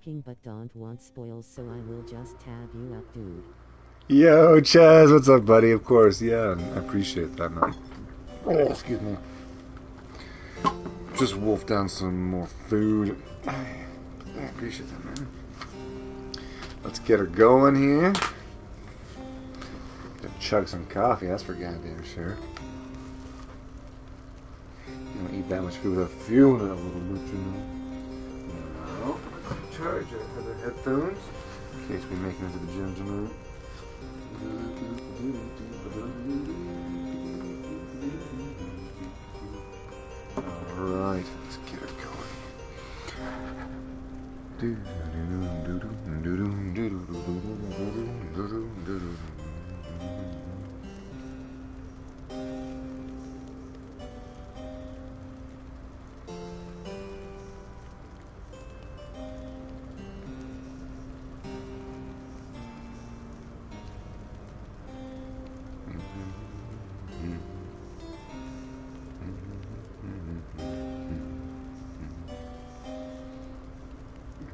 talking but don't want spoils, so I will just tab you up, dude. Yo, Chaz, what's up, buddy? Of course, yeah, I appreciate that, man. Oh, excuse me. Just wolfed down some more food. I appreciate that, man. Let's get her going here. Gonna chug some coffee, that's for goddamn sure. You don't eat that much food without feeling it a little bit, you know. No. Charge her headphones in case we make it into the gym tonight. Alright, let's get it going.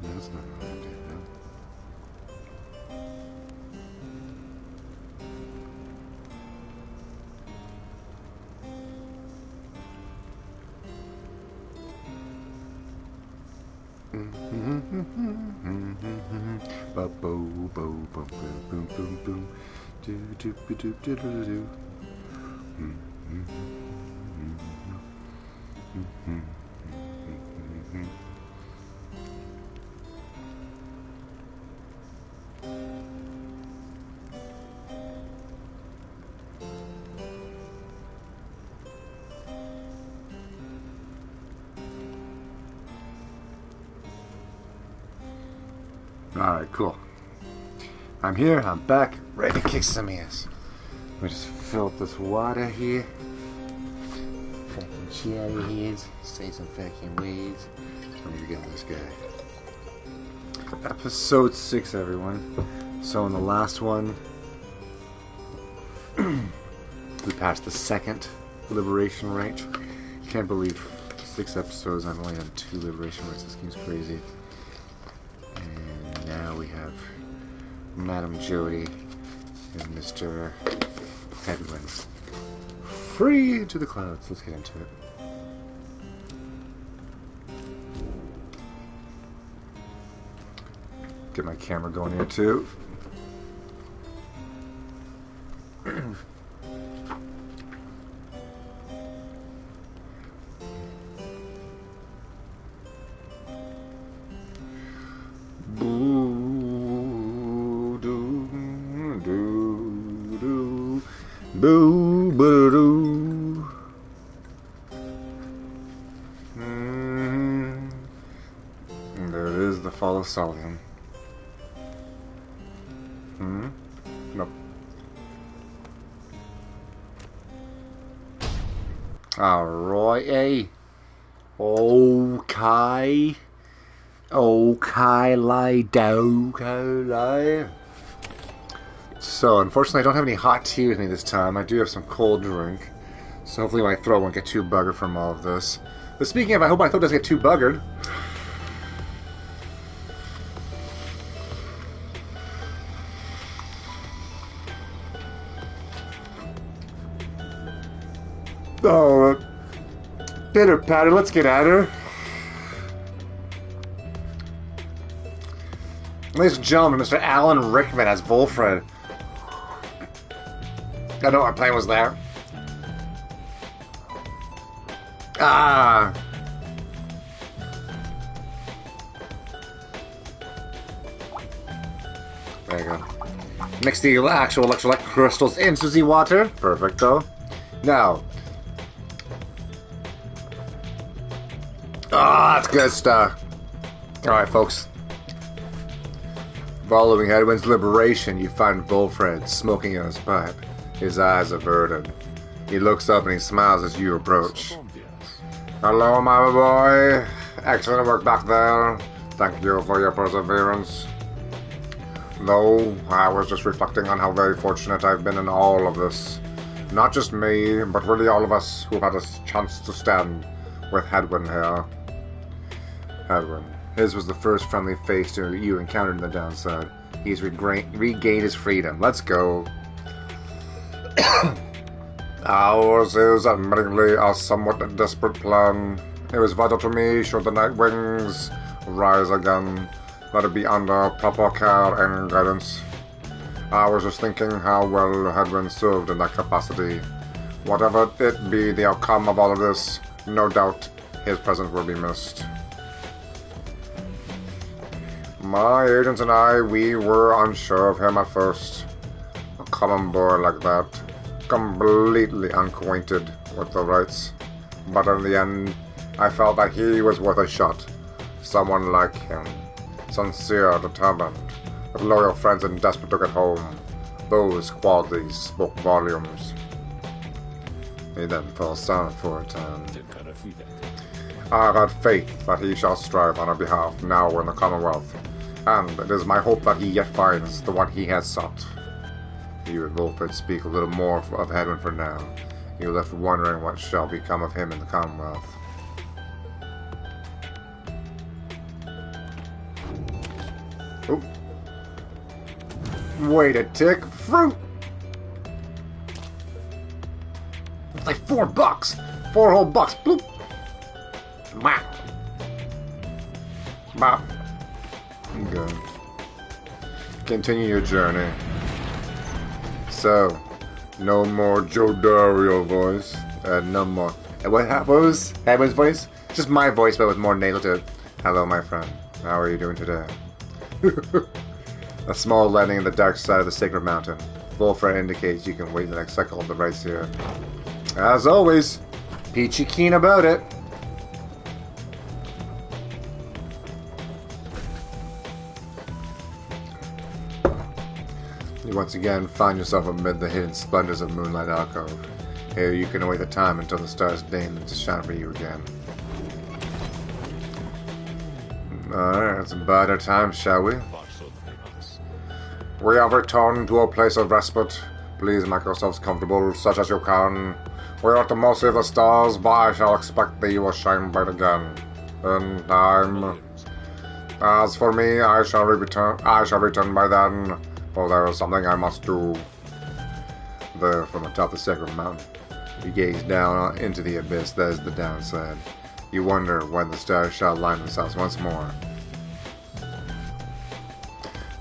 That's not what I did, no. Ba bo bo bo boom boom boom do do do do do do do. Alright, cool. I'm here, I'm back, ready to kick some ass. Let me just fill up this water here. Fucking cherry heads, say some fucking words. Let me get on this guy. Episode 6, everyone. So in the last one, we passed the second liberation rite. Can't believe 6 episodes, I've only done 2 liberation rites, this game's crazy. And now we have Madam Jodi and Mr. Hedwyn free into the clouds. Let's get into it. Get my camera going here too. Boo boo doo. There it is, the fall of Solomon. Nope. Alright, okay. Okay, lay down, okay. So, unfortunately, I don't have any hot tea with me this time. I do have some cold drink. So hopefully my throat won't get too buggered from all of this. But speaking of, I hope my throat doesn't get too buggered. Oh, pitter patter, let's get at her. Ladies and gentlemen, Mr. Alan Rickman as Volfred. I know our plan was there. Ah! There you go. Mix the actual electrolyte crystals into the water. Perfect, though. Now. Ah, that's good stuff. Alright, folks. Following Hedwyn's liberation, you find Volfred smoking in his pipe. His eyes averted. He looks up and he smiles as you approach. Hello, my boy. Excellent work back there. Thank you for your perseverance. No, I was just reflecting on how very fortunate I've been in all of this. Not just me, but really all of us who've had a chance to stand with Hedwyn here. Hedwyn, His was the first friendly face you encountered in the downside. He's regained his freedom. Let's go. Ours is admittingly a somewhat desperate plan. It was vital to me, should the Night Wings rise again, let it be under proper care and guidance. I was just thinking how well Hedwyn served in that capacity. Whatever it be the outcome of all of this, no doubt his presence will be missed. My agents and I, we were unsure of him at first. A common boy like that, completely unacquainted with the rights. But in the end, I felt that he was worth a shot. Someone like him, sincere, determined, with loyal friends and desperate to get home. Those qualities spoke volumes. He then fell silent for a time. I have had faith that he shall strive on our behalf now in the Commonwealth, and it is my hope that he yet finds the one he has sought. You and Volfred speak a little more of Hedwyn for now. You left wondering what shall become of him in the Commonwealth. Oop. Wait a tick. Fruit! It's like $4. 4 whole bucks. Bloop. Wow. Wow. Good. Continue your journey. So, no more Jodario voice. No more. What was Hedwyn's voice? Just my voice, but with more nasal to it. Hello, my friend. How are you doing today? A small landing in the dark side of the sacred mountain. Volfred indicates you can wait the next cycle of the rites here. As always, peachy keen about it. You once again find yourself amid the hidden splendors of Moonlight Alcove. Here you can await the time until the stars deign to shine for you again. Alright, let's bide our time, shall we? We have returned to a place of respite. Please make yourselves comfortable, such as you can. We are at the mercy of the stars, but I shall expect that you will shine bright again. In time. As for me, I shall return by then, for there is something I must do. There, from atop the sacred mountain, you gaze down into the abyss that is the downside. You wonder when the stars shall align themselves once more.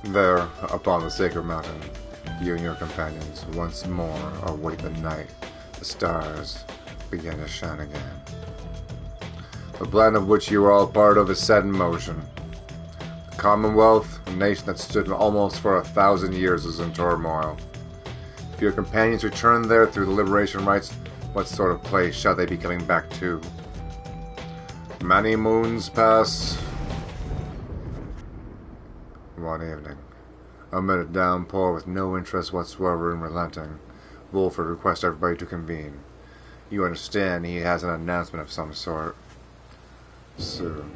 There, upon the sacred mountain, you and your companions once more await the night. The stars begin to shine again. The plan of which you are all part of is set in motion. The Commonwealth, a nation that stood almost for 1,000 years, is in turmoil. If your companions return there through the liberation rites, what sort of place shall they be coming back to? Many moons pass. One evening, amid a downpour with no interest whatsoever in relenting, Volfred requests everybody to convene. You understand he has an announcement of some sort. Soon,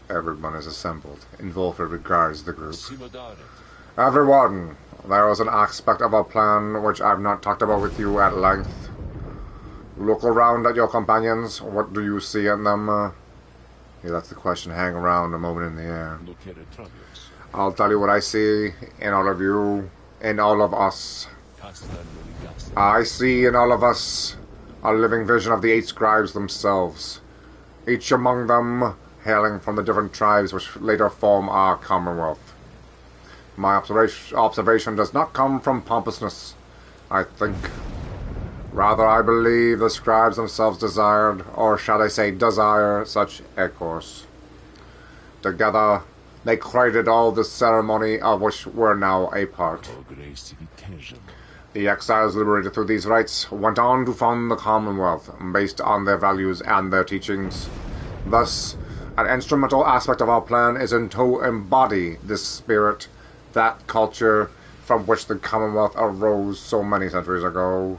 everyone is assembled, and Volfred regards the group. Everyone, there is an aspect of our plan which I've not talked about with you at length. Look around at your companions. What do you see in them? He lets the question hang around a moment in the air. I'll tell you what I see in all of you, in all of us. I see in all of us a living vision of the 8 scribes themselves, each among them hailing from the different tribes which later form our Commonwealth. My observation does not come from pompousness, I think. Rather, I believe the scribes themselves desired, or shall I say desire, such a course. Together, they created all this ceremony of which we're now a part. The exiles liberated through these rites went on to found the Commonwealth, based on their values and their teachings. Thus, an instrumental aspect of our plan is to embody this spirit, that culture from which the Commonwealth arose so many centuries ago.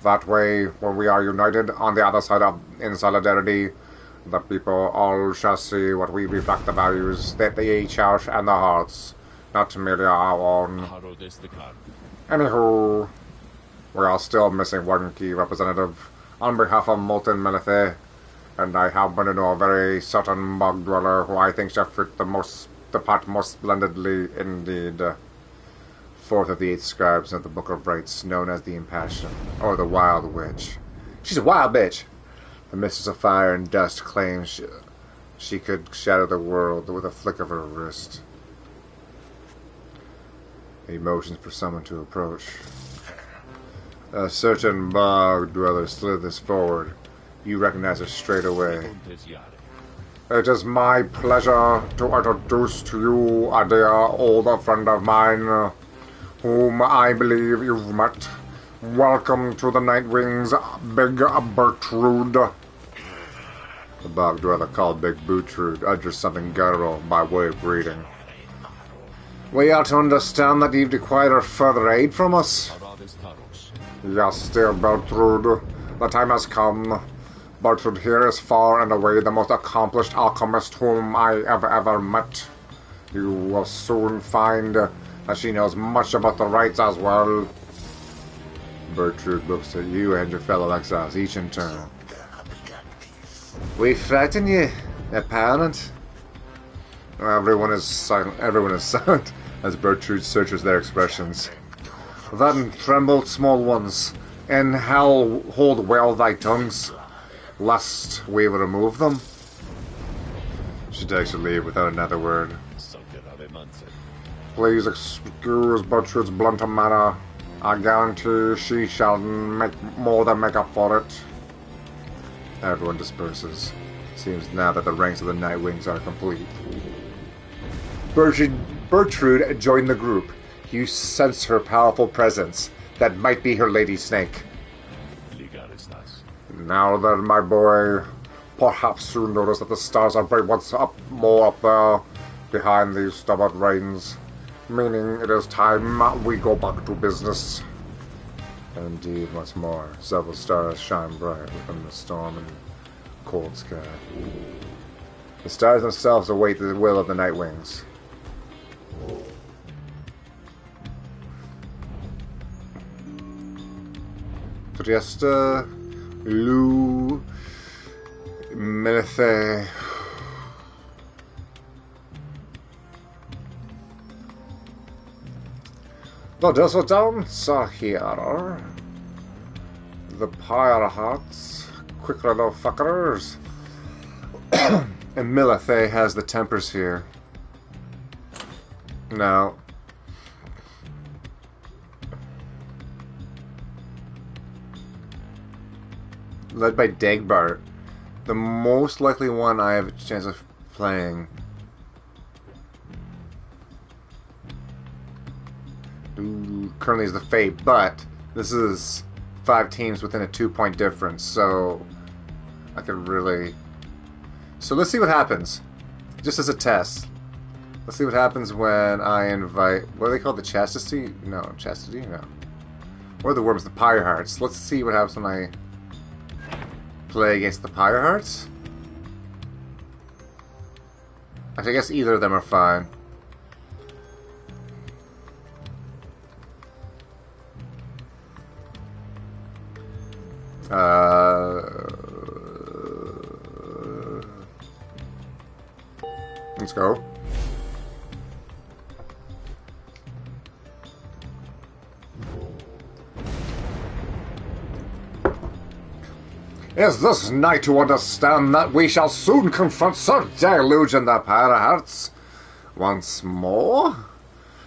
That way, when we are united on the other side in solidarity, the people all shall see what we reflect the values that they each cherish and their hearts, not merely our own. Anywho, we are still missing one key representative on behalf of Molten Melithe. and I happen to know a very certain bog dweller who I think shall fit the part most splendidly indeed. Fourth of the 8 scribes of the Book of Rites, known as the Impassioned, or the Wild Witch. She's a wild bitch! The Mistress of Fire and Dust claims she could shatter the world with a flick of her wrist. He motions for someone to approach. A certain bog dweller slithers forward. You recognize her straight away. It is my pleasure to introduce to you a dear older friend of mine, whom I believe you've met. Welcome to the Nightwing's Big Bertrude. The bog dweller called Big Bertrude utters something guttural by way of greeting. We are to understand that you've required further aid from us. Yes, dear Bertrude, the time has come. Bertrude here is far and away the most accomplished alchemist whom I have ever met. You will soon find that she knows much about the rites as well. Bertrude looks at you and your fellow exiles, each in turn. We frighten you, apparent. Everyone is silent. Everyone is silent as Bertrude searches their expressions. Then tremble, small ones, in hell hold well thy tongues, lest we remove them. She takes her leave without another word. Please excuse Bertrude's blunt manner. I guarantee she shall more than make up for it. Everyone disperses. Seems now that the ranks of the Nightwings are complete. Bertrude joined the group. You sense her powerful presence. That might be her lady snake. Now then, my boy, perhaps you'll notice that the stars are bright once more up there, behind these stubborn rains. Meaning it is time we go back to business. Indeed, once more, several stars shine bright within the storm and cold sky. The stars themselves await the will of the Nightwings. Trieste, Lu, Melithe. The desert downs are here. The Pyre-rates, quick little fuckers. And Melithe has the tempers here. No. Led by Dagbart, the most likely one I have a chance of playing. Currently is the Fate, but this is 5 teams within a 2-point difference, so I could really... So let's see what happens, just as a test. Let's see what happens when I invite... What are they called? The Chastity? No, Chastity? No. What are the worms? The Pyre-rates. Let's see what happens when I play against the Pyre-rates. Actually, I guess either of them are fine. Let's go. Is this night to understand that we shall soon confront Sir Deluge and the Pyre-rates once more?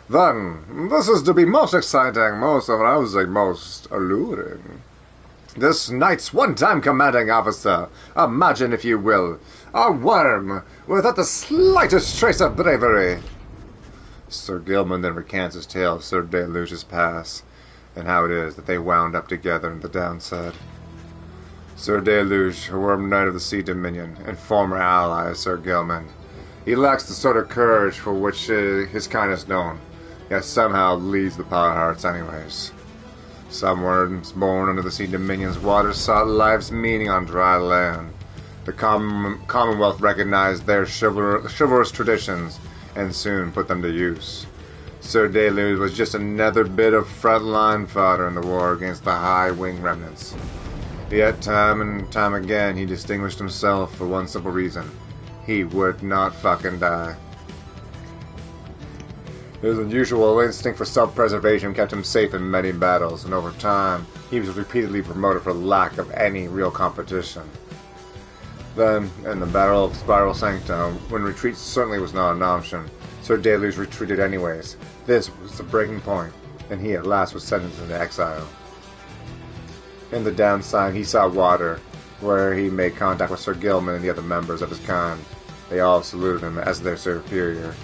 Then, this is to be most exciting, most arousing, most alluring. This knight's one-time commanding officer, imagine if you will, a worm without the slightest trace of bravery. Sir Gilman then recants his tale of Sir Deluge's past, and how it is that they wound up together in the downside. Sir Deluge, a worm knight of the Sea Dominion, and former ally of Sir Gilman. He lacks the sort of courage for which his kind is known, yet somehow leads the Pyre-rates anyways. Some worms born under the Sea Dominion's waters sought life's meaning on dry land. The Commonwealth recognized their chivalrous traditions and soon put them to use. Sir Deluge was just another bit of frontline fodder in the war against the High Wing remnants. Yet time and time again he distinguished himself for one simple reason. He would not fucking die. His unusual instinct for self-preservation kept him safe in many battles, and over time, he was repeatedly promoted for lack of any real competition. Then, in the Battle of Spiral Sanctum, when retreat certainly was not an option, Sir Deluge retreated anyways. This was the breaking point, and he at last was sentenced into exile. In the downside, he saw water, where he made contact with Sir Gilman and the other members of his kind. They all saluted him as their superior.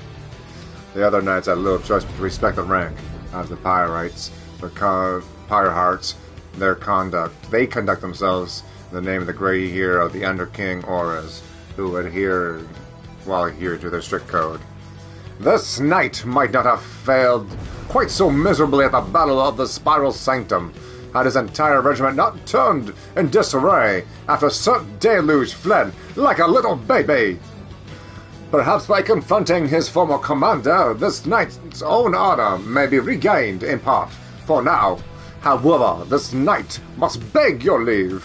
The other knights had little choice but to respect the rank of the Pyre-rates, their Pyre-hearts, their conduct. They conduct themselves in the name of the great hero, the Under King Auras, who adhere to their strict code. This knight might not have failed quite so miserably at the Battle of the Spiral Sanctum, had his entire regiment not turned in disarray after Sir Deluge fled like a little baby. Perhaps by confronting his former commander, this knight's own honor may be regained in part. For now, however, this knight must beg your leave.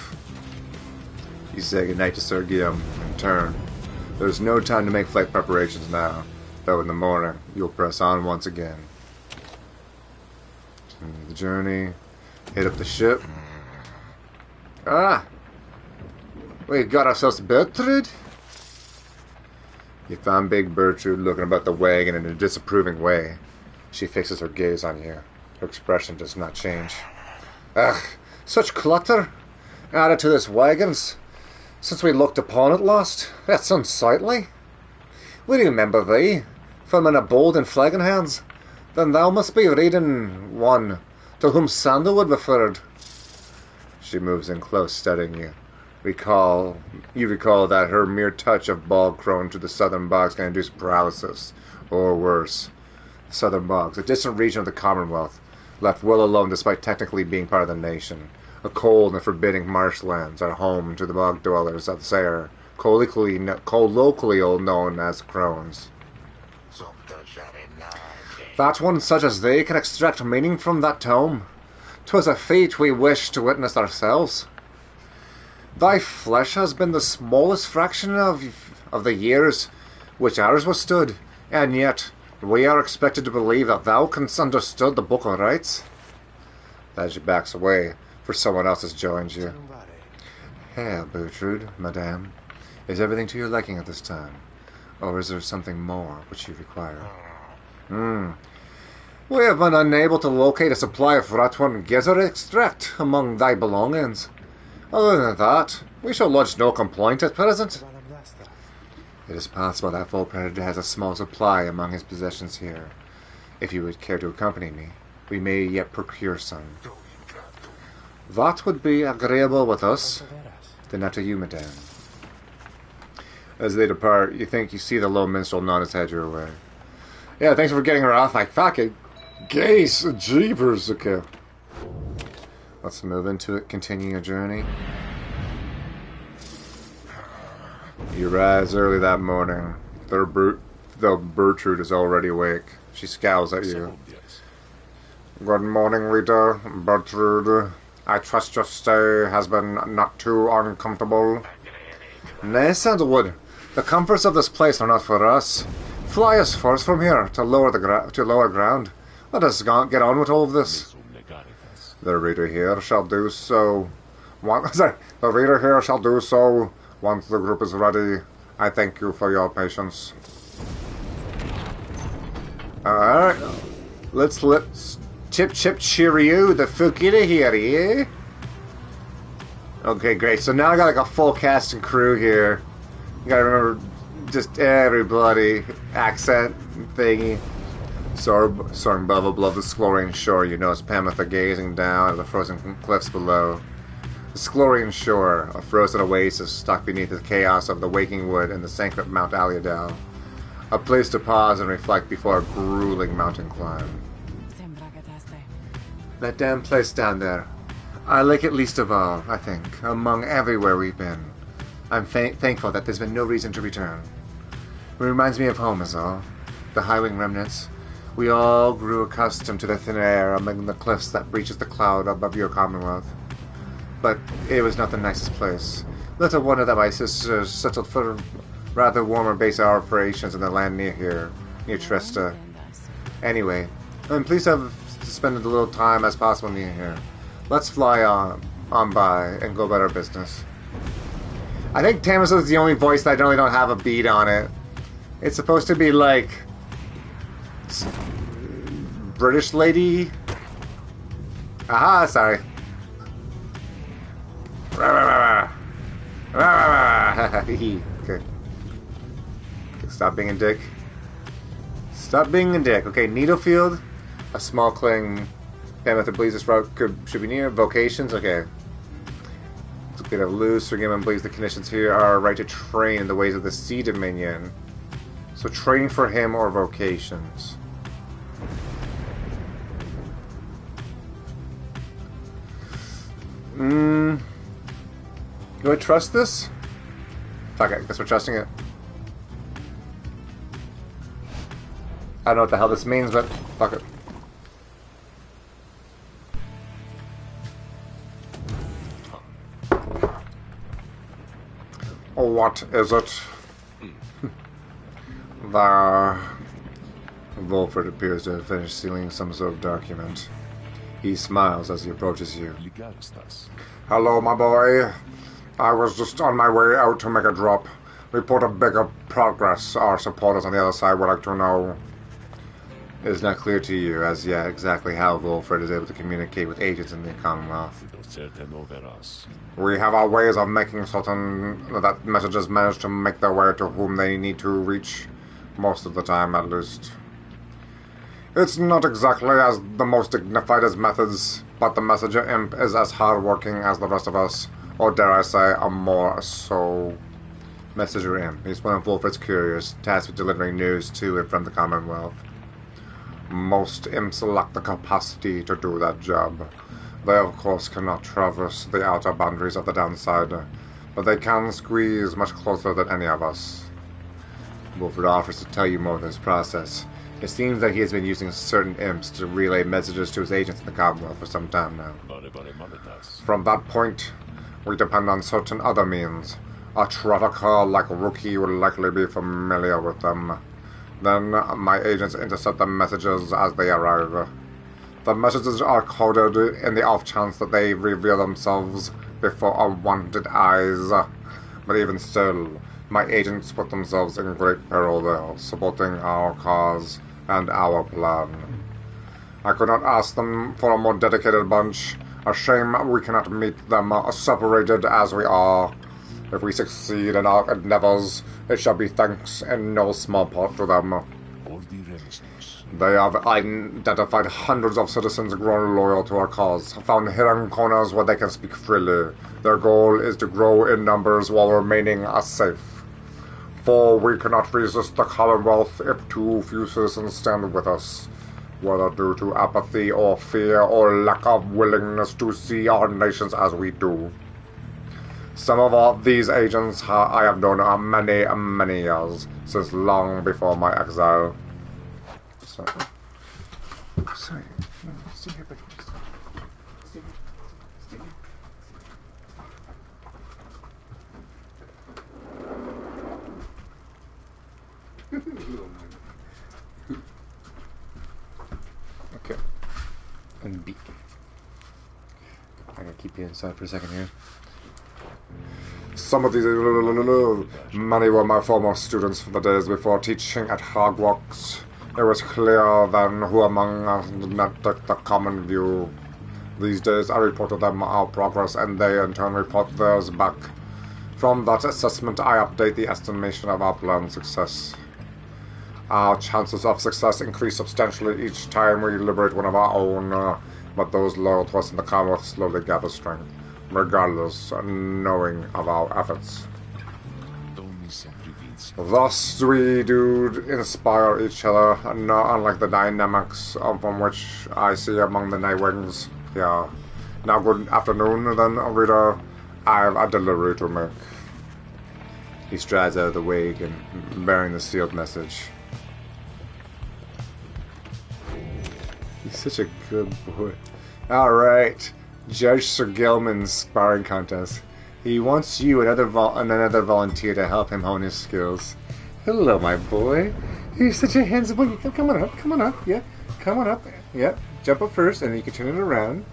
You say goodnight to Sir Guillaume in turn. There's no time to make flight preparations now, though in the morning you'll press on once again. Continue the journey, hit up the ship. We got ourselves Bertrude. You found big Bertrude looking about the wagon in a disapproving way. She fixes her gaze on you. Her expression does not change. Ugh, such clutter added to this wagon since we looked upon it last. That's unsightly. We remember thee from an bold and flagon hands. Then thou must be reading one to whom Sandalwood referred. She moves in close, studying you. You recall that her mere touch of bog crone to the southern bogs can induce paralysis, or worse. The southern bogs, a distant region of the Commonwealth, left well alone despite technically being part of the nation. A cold and forbidding marshlands are home to the bog dwellers of Sayre, colloquially known as crones. That one such as they can extract meaning from that tome. 'Twas a fate we wished to witness ourselves. Thy flesh has been the smallest fraction of the years which ours was stood, and yet we are expected to believe that thou canst understood the Book of Rites. As she backs away, for someone else has joined you. Hail, Bertrude, madame. Is everything to your liking at this time? Or is there something more which you require? We have been unable to locate a supply of Ratwan Gizzard extract among thy belongings. Other than that, we shall lodge no complaint at present. It is possible that Volfred has a small supply among his possessions here. If you would care to accompany me, we may yet procure some. That would be agreeable with us. Then after you, madame. As they depart, you see the low minstrel nod his head your way. Yeah, thanks for getting her off my fucking case. Jeepers, okay. Let's move into it, continue your journey. You rise early that morning, though Bertrude is already awake. She scowls at you. Good morning, Rita. Bertrude. I trust your stay has been not too uncomfortable. Nay, Sandalwood. The comforts of this place are not for us. Fly us first from here to lower ground. Let us get on with all of this. The reader here shall do so. The reader here shall do so once the group is ready. I thank you for your patience. Alright. Let's chip cheerio the fuck out of here, yeah? Okay, great. So now I got like a full cast and crew here. You gotta remember just everybody. Accent thingy. Soaring above the Sclorian shore, you notice Pamitha gazing down at the frozen cliffs below. The Sclorian shore, a frozen oasis stuck beneath the chaos of the waking wood and the sacred Mount Aliadel. A place to pause and reflect before a grueling mountain climb. That damn place down there. I like it least of all, I think, among everywhere we've been. I'm thankful that there's been no reason to return. It reminds me of home is all. The Highwing remnants. We all grew accustomed to the thin air among the cliffs that breaches the cloud above your Commonwealth. but it was not the nicest place. Little wonder that my sisters settled for rather warmer base of operations in the land near here, near Trista. Anyway, I'm pleased to have spent as little time as possible near here. Let's fly on by and go about our business. I think Tamis is the only voice that I really don't have a beat on it. It's supposed to be like British lady. Aha, sorry. Okay. Stop being a dick. Stop being a dick. Okay, Needlefield. A small cling. Pamitha believes this route should be near. Vocations. Okay. It's okay to lose. Sir Gilman believes the conditions here are right to train in the ways of the Sea Dominion. So training for him or vocations. Do I trust this? Fuck it, I guess we're trusting it. I don't know what the hell this means, but fuck it. What is it? Volfred appears to have finished sealing some sort of document. He smiles as he approaches you. Hello, my boy. I was just on my way out to make a drop. Report of bigger progress. Our supporters on the other side would like to know. It is not clear to you as yet exactly how Volfred is able to communicate with agents in the Commonwealth. We have our ways of making certain that messages manage to make their way to whom they need to reach, most of the time at least. It's not exactly as the most dignified as methods, but the messenger imp is as hard-working as the rest of us, or dare I say, a more so. Messenger imp. He's one of Volfred's couriers, tasked with delivering news to and from the Commonwealth. Most imps lack the capacity to do that job. They, of course, cannot traverse the outer boundaries of the downside, but they can squeeze much closer than any of us. Volfred offers to tell you more of this process. It seems that he has been using certain imps to relay messages to his agents in the Commonwealth for some time now. From that point, we depend on certain other means. A trafficker like Rookie would likely be familiar with them. Then my agents intercept the messages as they arrive. The messages are coded in the off chance that they reveal themselves before unwanted eyes. But even still, my agents put themselves in great peril there, supporting our cause and our plan. I could not ask them for a more dedicated bunch. A shame we cannot meet them separated as we are. If we succeed in our endeavors, it shall be thanks in no small part to them. They have identified hundreds of citizens grown loyal to our cause, found hidden corners where they can speak freely. Their goal is to grow in numbers while remaining safe. For we cannot resist the Commonwealth if too few citizens stand with us, whether due to apathy or fear or lack of willingness to see our nations as we do. Some of these agents I have known many years, since long before my exile. Sorry. Stay here, buddy. Stay here. Okay. And B. I gotta keep you inside for a second here. Some of these many were my former students from the days before teaching at Hogwarts. It was clear then who among us did not take the common view. These days I report to them our progress and they in turn report theirs back. From that assessment I update the estimation of our planned success. Our chances of success increase substantially each time we liberate one of our own, but those loyal to us in the Commonwealth slowly gather strength, regardless knowing of our efforts. Thus we do inspire each other, unlike the dynamics from which I see among the Nightwings. Yeah. Now good afternoon then, reader. I have a delivery to make. He strides out of the way again, bearing the sealed message. He's such a good boy. Alright. Judge Sir Gilman's sparring contest. He wants you and another volunteer to help him hone his skills. Hello, my boy. You're such a handsome boy. Come on up. Come on up. Yeah. Come on up. Yeah. Jump up first, and then you can turn it around.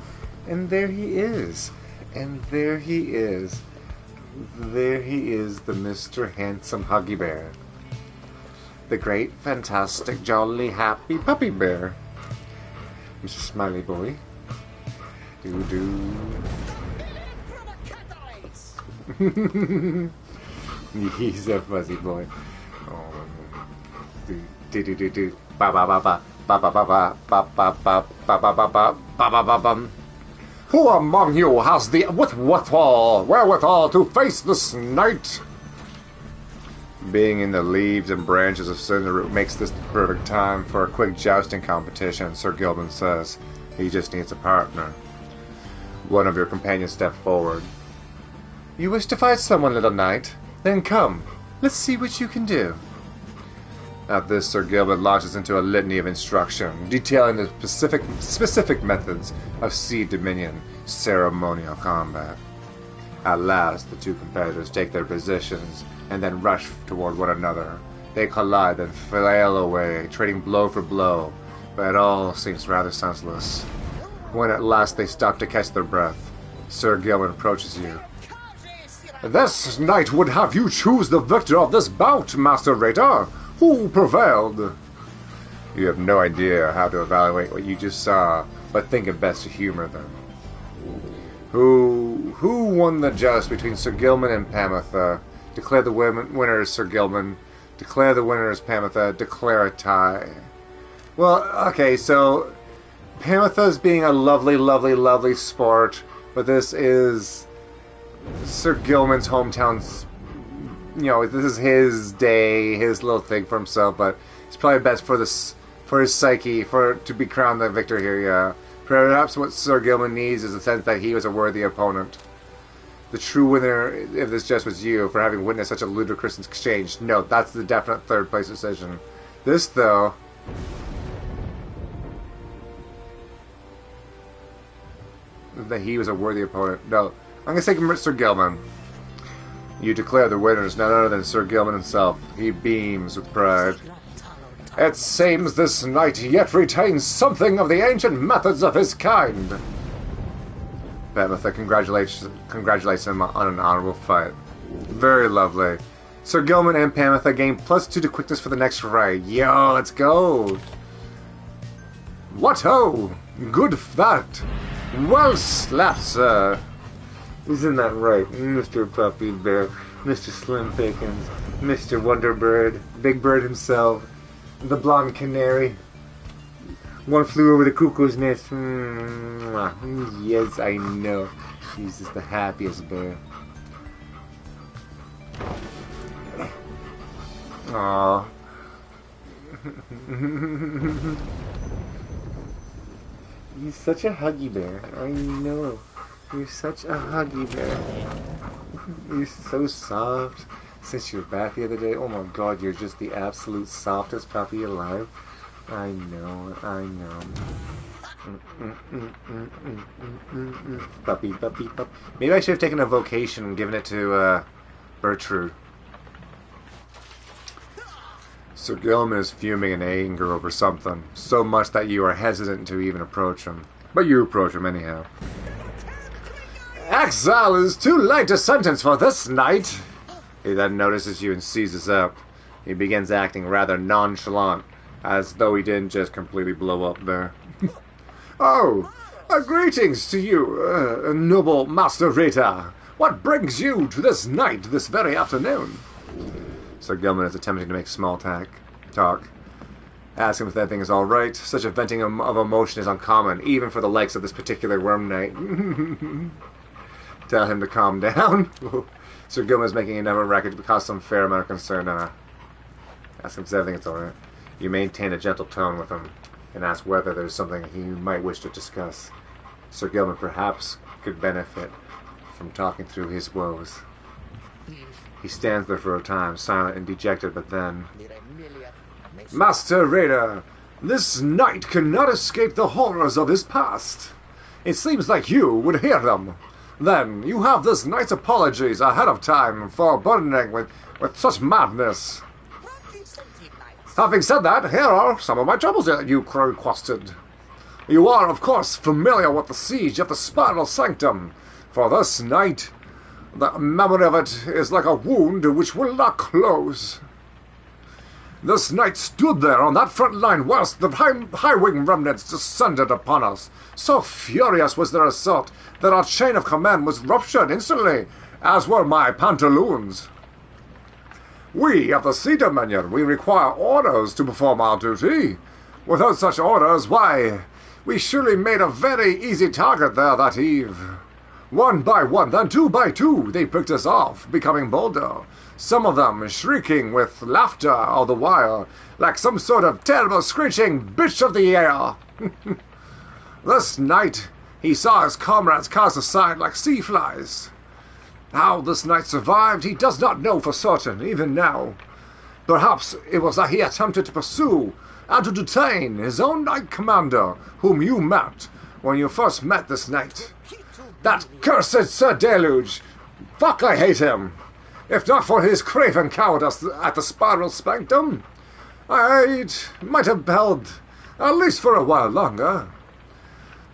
And there he is. And there he is. There he is, the Mr. Handsome Huggy Bear. The great, fantastic, jolly, happy puppy bear. Mr. Smiley Boy. He's a fuzzy boy. Oh, do. Ba ba ba ba ba ba ba ba ba ba ba ba ba ba ba ba ba ba. Who among you has the wherewithal to face this night? Being in the leaves and branches of Cinderroot makes this the perfect time for a quick jousting competition, Sir Gilman says. He just needs a partner. One of your companions step forward. You wish to fight someone, little knight? Then come. Let's see what you can do. At this, Sir Gilman launches into a litany of instruction, detailing the specific methods of Sea Dominion ceremonial combat. At last, the two competitors take their positions and then rush toward one another. They collide and flail away, trading blow for blow, but it all seems rather senseless. When at last they stop to catch their breath, Sir Gilman approaches you. This knight would have you choose the victor of this bout, Master Raider. Who prevailed? You have no idea how to evaluate what you just saw, but think it best to humor them. Who won the joust between Sir Gilman and Pamitha? Declare the winner as Sir Gilman. Declare the winner as Pamitha. Declare a tie. Well, okay, so Pamitha's being a lovely, lovely, lovely sport, but this is Sir Gilman's hometown's, this is his day, his little thing for himself, but it's probably best for his psyche, to be crowned the victor here, yeah. Perhaps what Sir Gilman needs is a sense that he was a worthy opponent. The true winner, if this just was you, for having witnessed such a ludicrous exchange. No, that's the definite third place decision. This, though, that he was a worthy opponent. No, I'm going to say Sir Gilman. You declare the winner is none other than Sir Gilman himself. He beams with pride. It seems this knight yet retains something of the ancient methods of his kind. Pamitha congratulates him on an honorable fight. Very lovely. Sir Gilman and Pamitha gain +2 to quickness for the next fight. Yo, let's go! What ho! Good for that! Well slapped, sir! Isn't that right, Mr. Puppy Bear, Mr. Slim Pickens, Mr. Wonderbird, Big Bird himself, the blonde canary? One flew over the cuckoo's nest. Yes, I know. She's just the happiest bear. Aww. He's such a huggy bear. I know. You're such a huggy bear. You're so soft. Since your bath the other day, oh my god, you're just the absolute softest puppy alive. I know. Puppy. Maybe I should have taken a vocation and given it to Bertrude. Sir Gilman is fuming in anger over something, so much that you are hesitant to even approach him. But you approach him anyhow. Exile is too light a sentence for this night. He then notices you and seizes up. He begins acting rather nonchalant, as though he didn't just completely blow up there. Oh, greetings to you, noble Master Rita. What brings you to this night, this very afternoon? Sir Gilman is attempting to make small talk. Ask him if everything is alright. Such a venting of emotion is uncommon, even for the likes of this particular worm knight. Tell him to calm down. Sir Gilman is making enough of a record to cause some fair amount of concern. Ask him if everything is alright. You maintain a gentle tone with him, and ask whether there's something he might wish to discuss. Sir Gilman perhaps could benefit from talking through his woes. He stands there for a time, silent and dejected, but then... Master Raider, this knight cannot escape the horrors of his past. It seems like you would hear them. Then, you have this night's apologies ahead of time for burdening with such madness. Having said that, here are some of my troubles that you requested. You are, of course, familiar with the siege of the Spiral Sanctum. For this night, the memory of it is like a wound which will not close. This knight stood there on that front line whilst the high-wing remnants descended upon us. So furious was their assault that our chain of command was ruptured instantly, as were my pantaloons. We of the Sea Dominion, we require orders to perform our duty. Without such orders, why, we surely made a very easy target there that eve. One by one, then two by two, they picked us off, becoming bolder. Some of them shrieking with laughter all the while, like some sort of terrible screeching bitch of the air. This night, he saw his comrades cast aside like sea flies. How this knight survived, he does not know for certain, even now. Perhaps it was that he attempted to pursue and to detain his own knight commander, whom you met when you first met this knight. That cursed Sir Deluge! Fuck, I hate him! If not for his craven cowardice at the Spiral Sanctum, I might have held, at least for a while longer.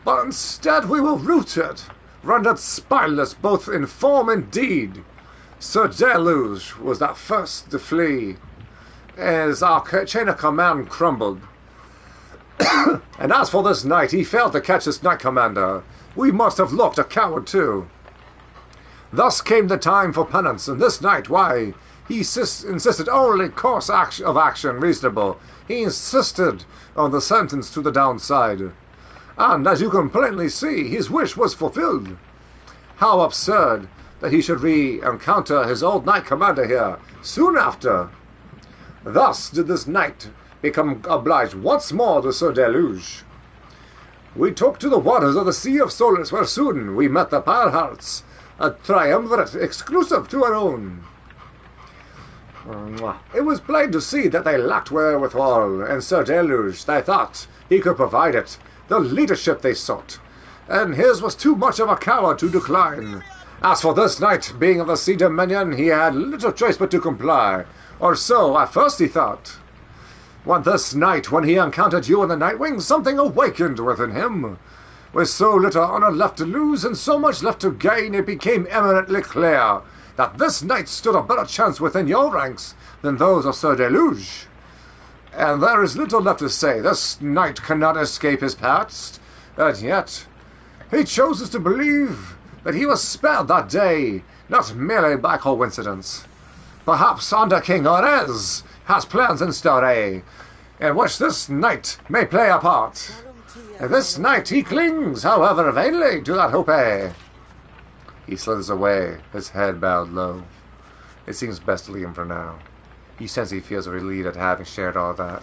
But instead we were rooted, rendered spineless both in form and deed. Sir Deluge was that first to flee, as our chain of command crumbled. And as for this knight, he failed to catch his knight commander. We must have looked a coward too. Thus came the time for penance, and this night, why, he insisted only course of action reasonable. He insisted on the sentence to the downside. And, as you can plainly see, his wish was fulfilled. How absurd that he should re-encounter his old knight commander here, soon after. Thus did this knight become obliged once more to Sir Deluge. We took to the waters of the Sea of Solace, where soon we met the Pyre-rates, a triumvirate exclusive to our own. It was plain to see that they lacked wherewithal, and Sir Deluge, they thought he could provide it, the leadership they sought, and his was too much of a coward to decline. As for this knight, being of the Sea Dominion, he had little choice but to comply, or so at first he thought. This night, when he encountered you in the Nightwing, something awakened within him. With so little honor left to lose and so much left to gain, it became eminently clear that this knight stood a better chance within your ranks than those of Sir Deluge. And there is little left to say. This knight cannot escape his past, and yet he chooses to believe that he was spared that day, not merely by coincidence. Perhaps Under King Orez has plans in story, in which this knight may play a part. This night he clings, however vainly, to that hope. He slithers away, his head bowed low. It seems best to leave him for now. He says he feels relieved at having shared all that.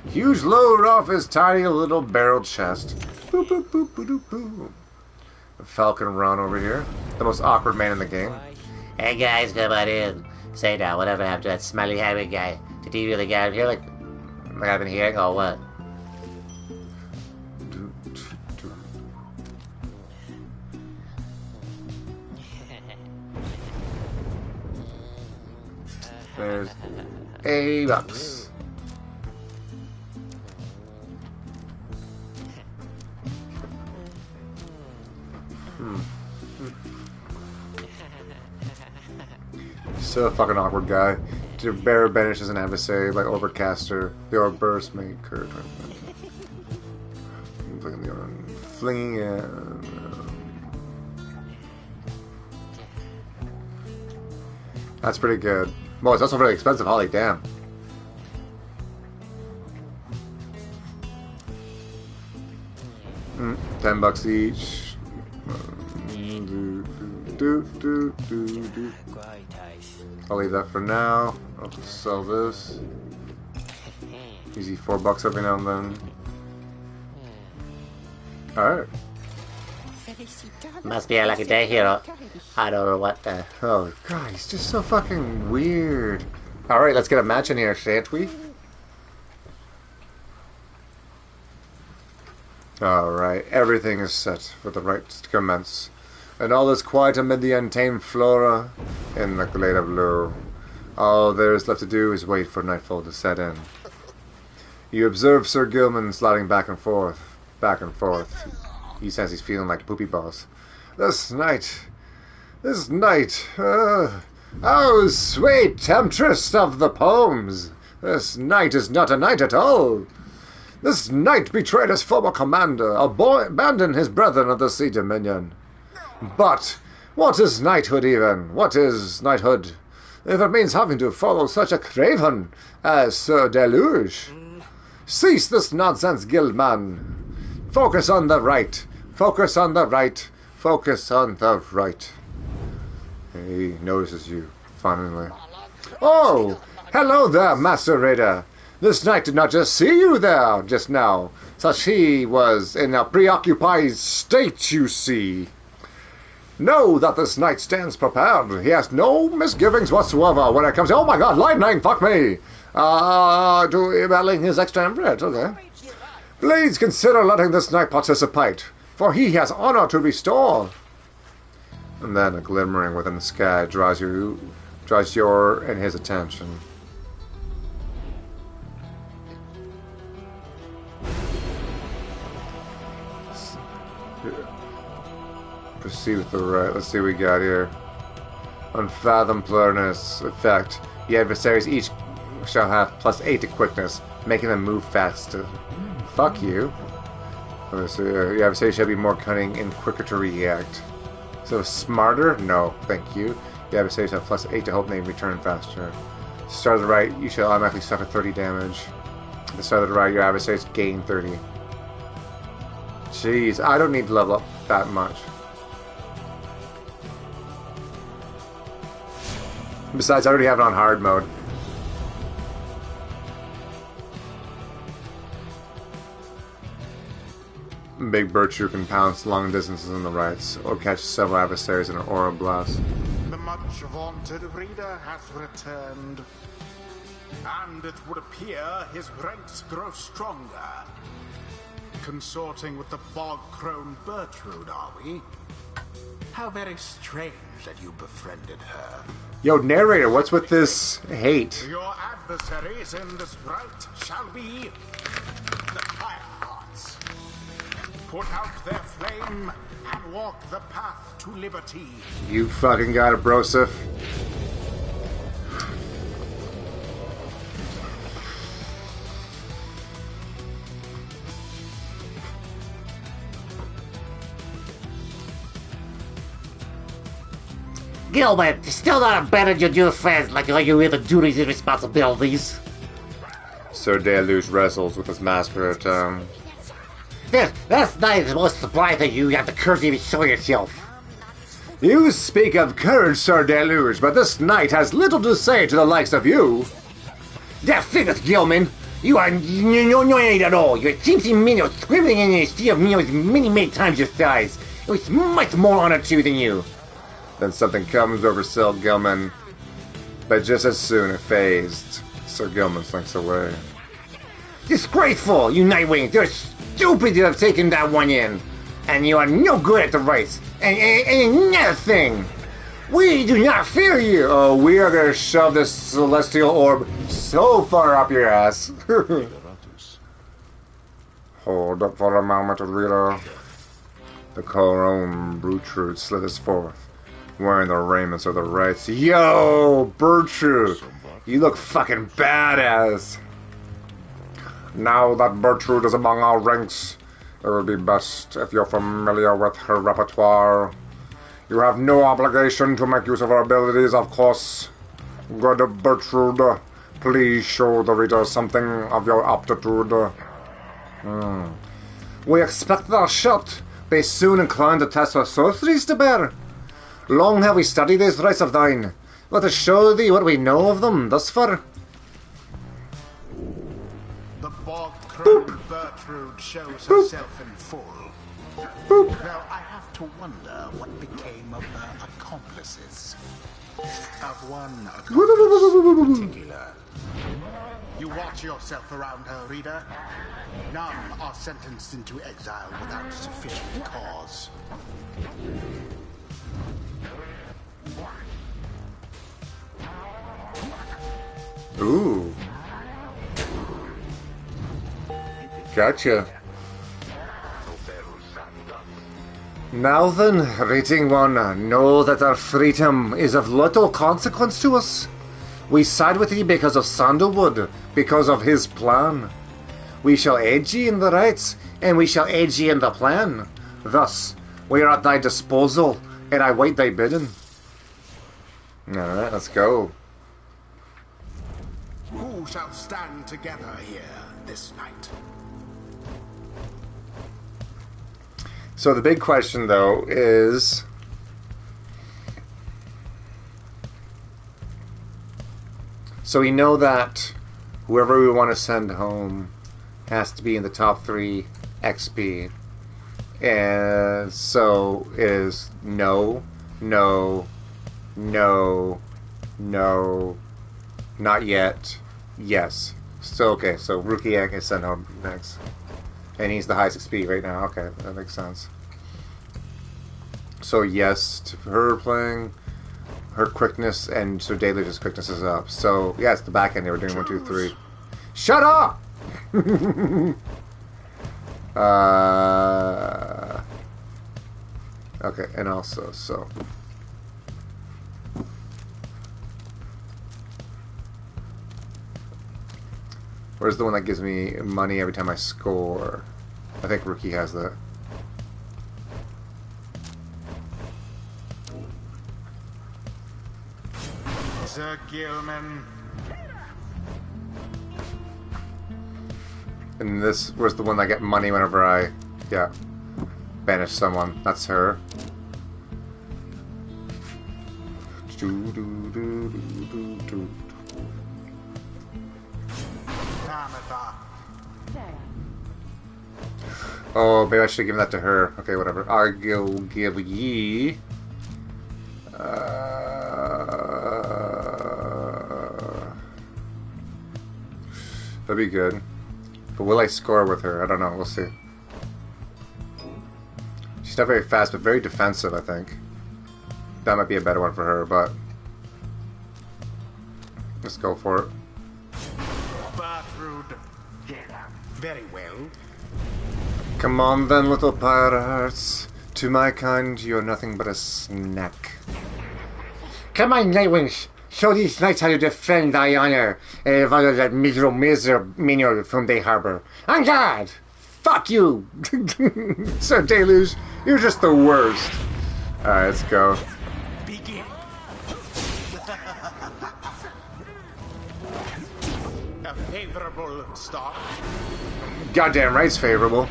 Huge load off his tiny little barrel chest. Boop, boop, boop, boop, boop, boop. Falcon Run over here. The most awkward man in the game. Hey guys, come on in. Say now, whatever happened to that smelly hairy guy? Did he really get out here like I've been hearing, or what? There's $80. So fucking awkward guy. To bear banishes an adversary by Overcaster. The orb burst maker. Flinging it. That's pretty good. Well, it's also really expensive, Holly, damn. $10 each. I'll leave that for now. I'll sell this. Easy $4 every now and then. Alright. Must be a lucky day, hero. I don't know what the... Oh, God, he's just so fucking weird. Alright, let's get a match in here, shan't we? Alright, everything is set for the rites to commence. And all is quiet amid the untamed flora in the glade of Lure. All there is left to do is wait for nightfall to set in. You observe Sir Gilman sliding back and forth. He says he's feeling like poopy balls. This night, oh, sweet temptress of the poems, this night is not a night at all. This knight betrayed his former commander, abandoned his brethren of the sea dominion. But what is knighthood even? What is knighthood, if it means having to follow such a craven as Sir Deluge? Cease this nonsense, Gilman. Focus on the right. Focus on the right. Focus on the right. He notices you, finally. Oh, hello there, Master Raider. This knight did not just see you there just now. Such he was in a preoccupied state, you see. Know that this knight stands prepared. He has no misgivings whatsoever when it comes to, oh my god, lightning, fuck me, to battling his extra emperor, okay. Please consider letting this knight participate, for he has honor to restore. And then a glimmering within the sky draws your and his attention. Proceed with the right. Let's see what we got here. Unfathomableness effect. The adversaries each shall have +8 to quickness, making them move faster. Fuck you. Let's see. The adversary shall be more cunning and quicker to react. So smarter? No, thank you. The adversaries have +8 to help them return faster. Start of the right, you shall automatically suffer 30 damage. At the start of the right, your adversaries gain 30. Jeez, I don't need to level up that much. Besides, I already have it on hard mode. Big Bertrude can pounce long distances in the rights, or catch several adversaries in an aura blast. The much vaunted reader hath returned, and it would appear his ranks grow stronger. Consorting with the bog-crone Bertrude, are we? How very strange that you befriended her. Yo, narrator, what's with this hate? Your adversaries in this right shall be the Pyre-rates. Put out their flame and walk the path to liberty. You fucking got it, Broseph. Gilman, still not abandoned your new friends like all your other duties and responsibilities. Sir Deluge wrestles with his master tongue. This night is most surprised that you have the courage to even show yourself. You speak of courage, Sir Deluge, but this knight has little to say to the likes of you. That figures, Gilman. You are no aid at all. You're a teensy minnow scribbling in a sea of minnows many times your size. It was much more honor to you than you. Then something comes over Sir Gilman, but just as soon it phased. Sir Gilman slinks away. Disgraceful, you Nightwings! You're stupid to have taken that one in! And you are no good at the race! And another thing! We do not fear you! Oh, we are gonna shove this celestial orb so far up your ass. Hold up for a moment, reader. The cologne Bertrude slithers forth, wearing the raiments of the rights. Yo, Bertrude! You look fucking badass! Now that Bertrude is among our ranks, it would be best if you're familiar with her repertoire. You have no obligation to make use of her abilities, of course. Good Bertrude, please show the reader something of your aptitude. We expect thou shalt be soon inclined to test our sorceries to bear. Long have we studied these rites of thine. Let us show thee what we know of them thus far. The bog-crone Bertrude shows herself in full. Now I have to wonder what became of her accomplices. Of one accomplice in particular. You watch yourself around her, reader. None are sentenced into exile without sufficient cause. Ooh. Gotcha. Now then, rating one, know that our freedom is of little consequence to us. We side with thee because of Sandalwood, because of his plan. We shall aid ye in the rights, and we shall aid ye in the plan. Thus, we are at thy disposal, and I wait thy bidding. Alright, let's go. Who shall stand together here this night? So the big question, though, is... So we know that whoever we want to send home has to be in the top 3 XP. And so it is no, no, no, no, not yet, yes. So, okay, so Rookie is sent home next. And he's the highest XP right now. Okay, that makes sense. So yes, to her playing, her quickness, and so Deluge's quickness is up. So yeah, it's the back end. They were doing 1, 2, 3. Shut up! Okay, and also so. Where's the one that gives me money every time I score? I think Rookie has that. Sir Gilman. And this was the one that get money whenever I, yeah, banish someone. That's her. Pamitha. Oh, maybe I should have given that to her. Okay, whatever. I'll give ye. That'd be good. But will I score with her? I don't know. We'll see. She's not very fast, but very defensive, I think. That might be a better one for her, but... let's go for it. Bertrude. Very well. Come on then, little Pyre-rates. To my kind, you're nothing but a snack. Come on, Nightwings. Show these knights how to defend thy honor and follow that miserable menial from the harbor. On guard! Fuck you! So, Deluge, you're just the worst. Alright, let's go. Begin. A favorable start. Goddamn right's favorable.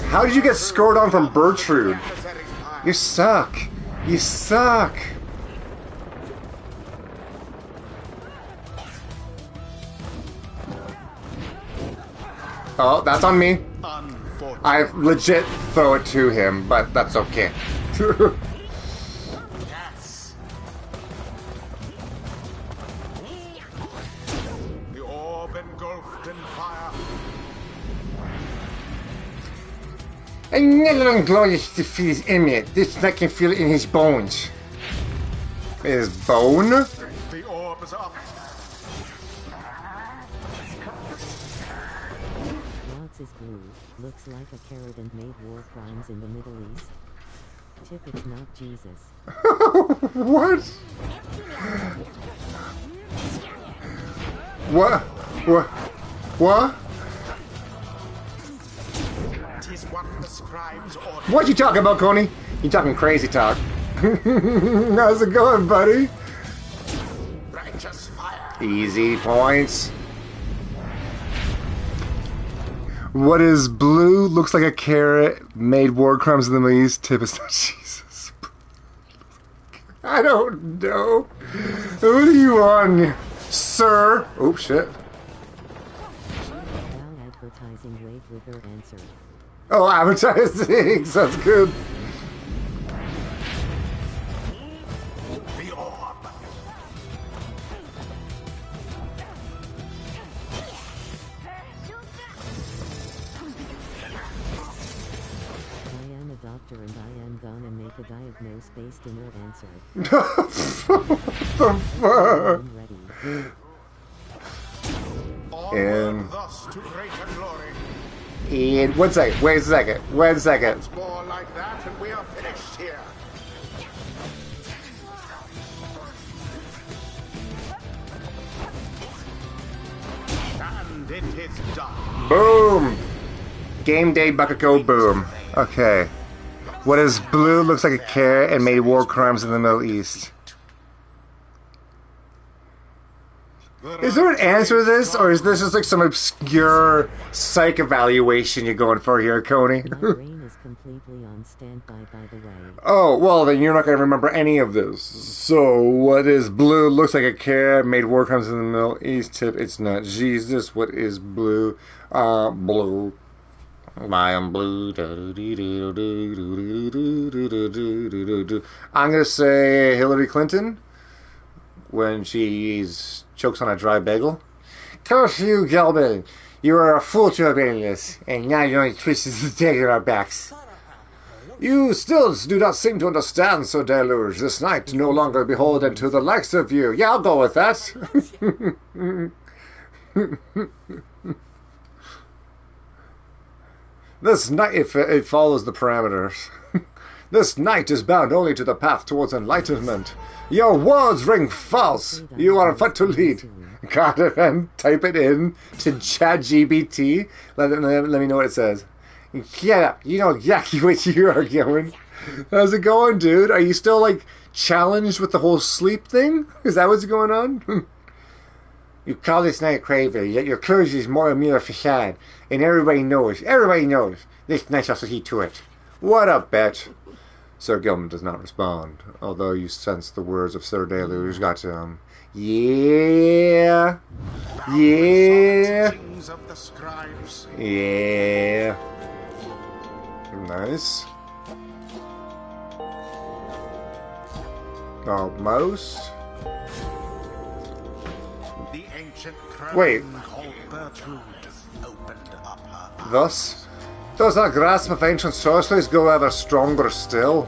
How did you get scored on from Bertrude? You suck. You suck. Oh, that's on me. I legit throw it to him, but that's okay. Yes. The orb engulfed in fire. Another glorious defeat is imminent. This knight can feel it in his bones. His bone? The orb is up. Lots is blue, looks like a carrot and made war crimes in the Middle East. Tip it's not Jesus. What? What? What? What? Tis what the scribes order. What you talking about, Coney? You talking crazy talk. How's it going, buddy? Righteous fire. Easy points. What is blue? Looks like a carrot. Made war crimes in the Middle East. Tip is not Jesus. I don't know. What are you on, sir? Oh shit. Allied for advertising wait with her answer. Oh, advertising! Sounds good. The orb. I am a doctor and I am gonna make a diagnose based in her answer. What the fuck? I'm ready. And- thus to greater glory. And 1 second, wait a second, 1 second. It's more like that and we are finished here. And it is done. Boom! Game day bucket go boom. Okay. What is blue looks like a carrot and made war crimes in the Middle East. Is there an answer to this, or is this just like some obscure psych evaluation you're going for here, Coney? My brain is completely on standby, by the way. Oh, well, then you're not going to remember any of this. So, what is blue? Looks like a carrot, made war crimes in the Middle East. Tip, it's not Jesus. What is blue? Blue. I am blue. I'm going to say Hillary Clinton when she chokes on a dry bagel. Curse you, Gilman. You are a fool to obey this, and now you're only twisting the dagger in our backs. You still do not seem to understand, Sir Deluge. This night no longer beholden to the likes of you. Yeah, I'll go with that. This night, if it follows the parameters. This night is bound only to the path towards enlightenment. Your words ring false. You are fit to lead. Got it, and type it in to ChatGPT. Let me know what it says. Yeah, you know exactly what you are going. How's it going, dude? Are you still, like, challenged with the whole sleep thing? Is that what's going on? You call this night crazy, yet your courage is more a mere facade. And everybody knows, this night shall see to it. What a bet. Sir Gilman does not respond, although you sense the words of Sir Deluge got to him. Yeah. Yeah. Of the scribes. Yeah. Nice. Almost. The ancient crown Wait. called Bertrude opened up her eyes. Thus, does that grasp of ancient sorceries go ever stronger still?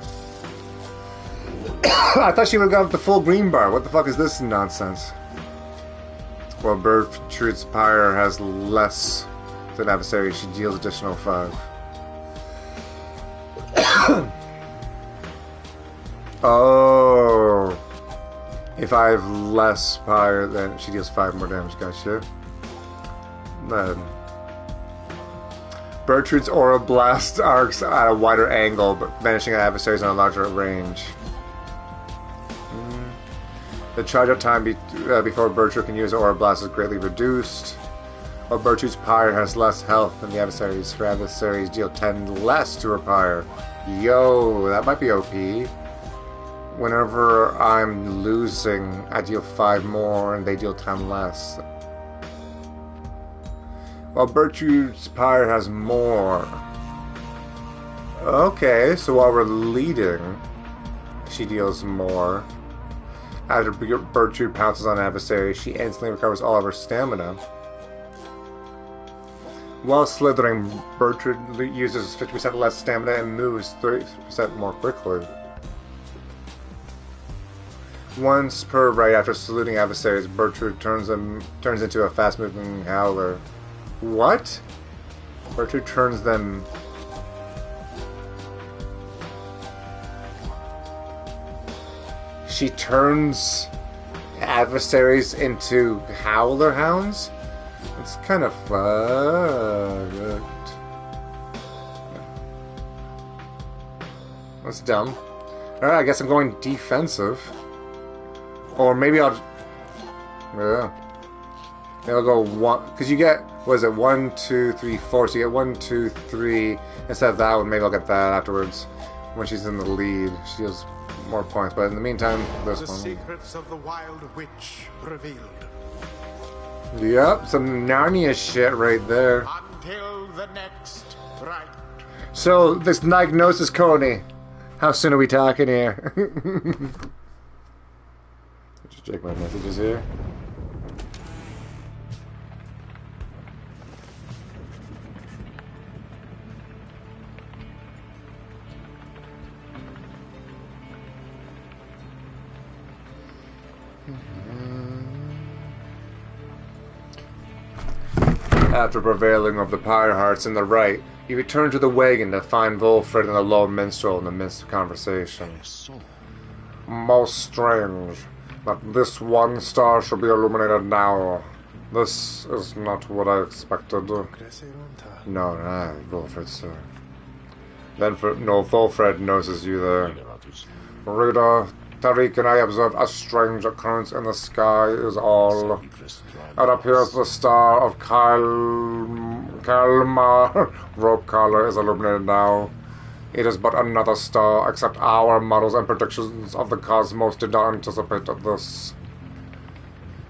I thought she would have got the full green bar. What the fuck is this nonsense? Well, Bertrude's Pyre has less than adversary. She deals additional 5. Oh. If I have less Pyre, then she deals 5 more damage. Gotcha. Then Bertrude's Aura Blast arcs at a wider angle, but banishing adversaries on a larger range. The charge-up time before Bertrude can use Aura Blast is greatly reduced. While Bertrude's Pyre has less health than the adversaries, her adversaries deal 10 less to her Pyre. Yo, that might be OP. Whenever I'm losing, I deal 5 more and they deal 10 less. While Bertrude's Pyre has more. Okay, so while we're leading, she deals more. After Bertrude pounces on an adversary, she instantly recovers all of her stamina. While slithering, Bertrude uses 50% less stamina and moves 30% more quickly. Once per right after saluting adversaries, Bertrude turns into a fast-moving howler. What? Bertrude turns them... She turns adversaries into howler hounds? It's kind of fucked. That's dumb. Alright, I guess I'm going defensive. Or maybe I'll... Yeah. Maybe I'll go 1... Because you get... What is it? 1, 2, 3, 4. So you get 1, 2, 3. Instead of that one, maybe I'll get that afterwards. When she's in the lead. She deals more points. But in the meantime, this The one. secrets of the Wild Witch revealed. Yep, some Narnia shit right there. until the next right. So, this diagnosis, Coney. How soon are we talking here? Just check my messages here. After prevailing of the Pyre-rates in the right, you return to the wagon to find Volfred and the low minstrel in the midst of conversation. Most strange that this one star should be illuminated now. This is not what I expected. No, Volfred, sir. Then Volfred notices you there. Reader, Tariq and I observed a strange occurrence in the sky is all. It appears the star of Kalmar rope collar is illuminated now. It is but another star, except our models and predictions of the cosmos did not anticipate this.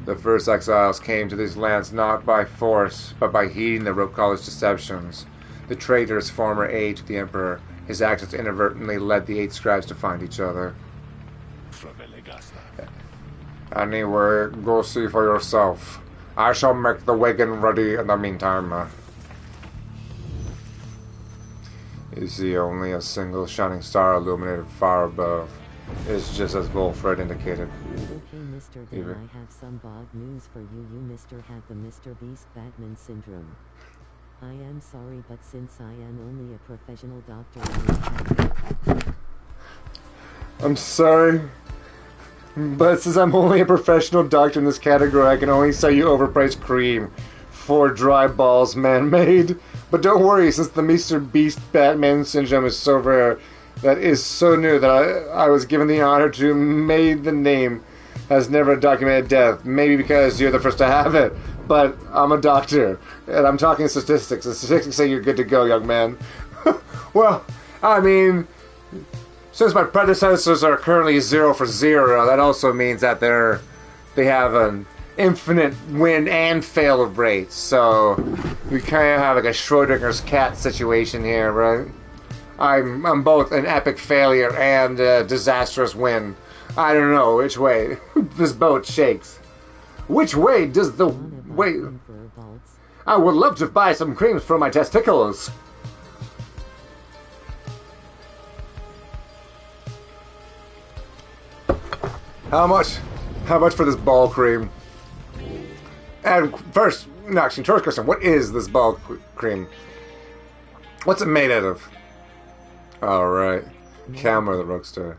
The first exiles came to these lands not by force, but by heeding the rope collar's deceptions. The traitor's former aide to the Emperor, his actions inadvertently led the 8 scribes to find each other. Anyway, go see for yourself. I shall make the wagon ready in the meantime. You see only a single shining star illuminated far above. It's just as Volfred indicated. Okay, Mr. Then I have some bad news for you. You, Mr. have the Mr. Beast Batman syndrome. I am sorry, but since I am only a professional doctor, I'm sorry. But since I'm only a professional doctor in this category, I can only sell you overpriced cream. 4 dry balls, man-made. But don't worry, since the Mr. Beast Batman syndrome is so rare, that is so new that I was given the honor to made the name has never documented death. Maybe because you're the first to have it. But I'm a doctor, and I'm talking statistics. The statistics say you're good to go, young man. Well, I mean, since my predecessors are currently 0 for 0, that also means that they have an infinite win and fail rate. So we kind of have like a Schrodinger's cat situation here, right? I'm both an epic failure and a disastrous win. I don't know which way this boat shakes. Which way does the way? I would love to buy some creams for my testicles. How much? How much for this ball cream? And first, no, actually, first question: what is this ball cream? What's it made out of? All right, camera, the roadster.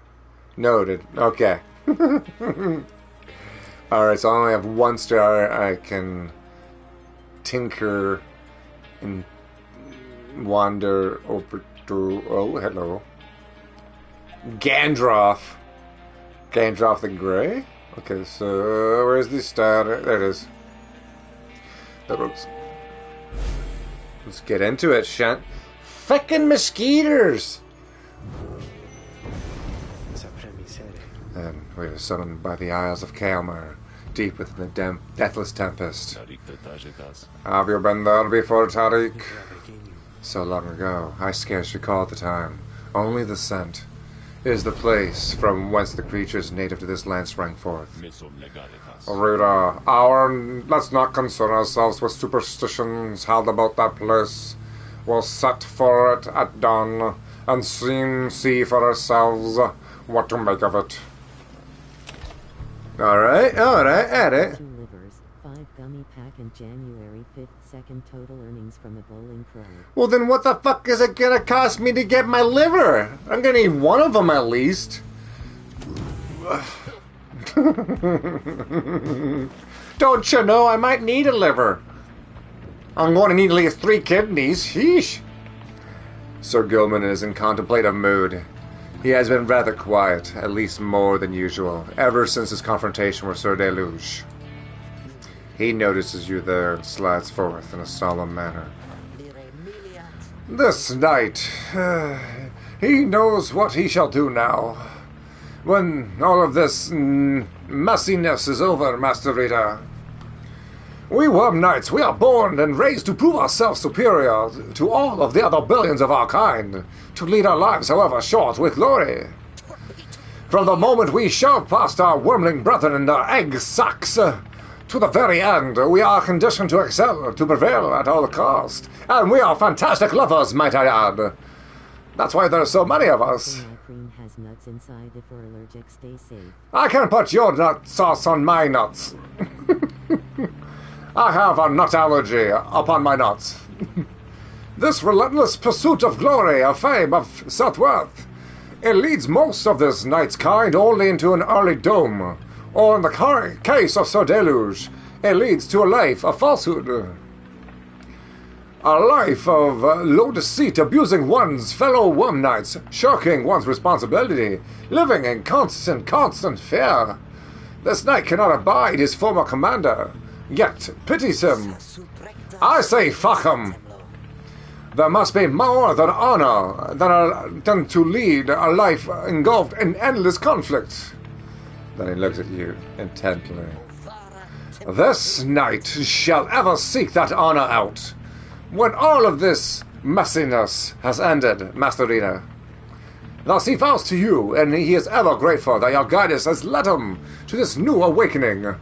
Noted. Okay. All right, so I only have 1 star. I can tinker and wander over to. Oh, hello. Gandroff the Grey? Okay, so where's the star? There it is. Let's get into it, Shunt. Feckin' mosquitoes! And we are summoned by the Isles of Kalmar, deep within the deathless tempest. Have you been there before, Tariq? So long ago, I scarce recall the time. Only the scent is the place from whence the creatures native to this land sprang forth. Rita, let's not concern ourselves with superstitions held about that place. We'll set for it at dawn, and see for ourselves what to make of it. Alright, at it. 2 livers, 5 gummy pack, and January 5th, 2nd total earnings from a bowling pro. Well, then what the fuck is it gonna cost me to get my liver? I'm gonna need one of them at least. Don't you know I might need a liver? I'm going to need at least 3 kidneys. Sheesh. Sir Gilman is in contemplative mood. He has been rather quiet, at least more than usual, ever since his confrontation with Sir Deluge. He notices you there and slides forth in a solemn manner. This night, he knows what he shall do now. When all of this messiness is over, Master Rita, We worm knights, we are born and raised to prove ourselves superior to all of the other billions of our kind, to lead our lives, however short, with glory. From the moment we shove past our wormling brethren in their egg sacks, to the very end, we are conditioned to excel, to prevail at all cost. And we are fantastic lovers, might I add. That's why there are so many of us. My cream has nuts inside. If you're allergic, stay safe. I can put your nut sauce on my nuts. I have a nut allergy upon my nuts. This relentless pursuit of glory, of fame, of self-worth, it leads most of this knight's kind only into an early doom, or in the case of Sir Deluge, it leads to a life of falsehood. A life of low deceit, abusing one's fellow worm knights, shirking one's responsibility, living in constant fear. This knight cannot abide his former commander, yet pities him. I say fuck him. There must be more than honor than to lead a life engulfed in endless conflict. Then he looks at you intently. This knight shall ever seek that honor out. When all of this messiness has ended, Masterina. Thus he vows to you, and he is ever grateful that your guidance has led him to this new awakening.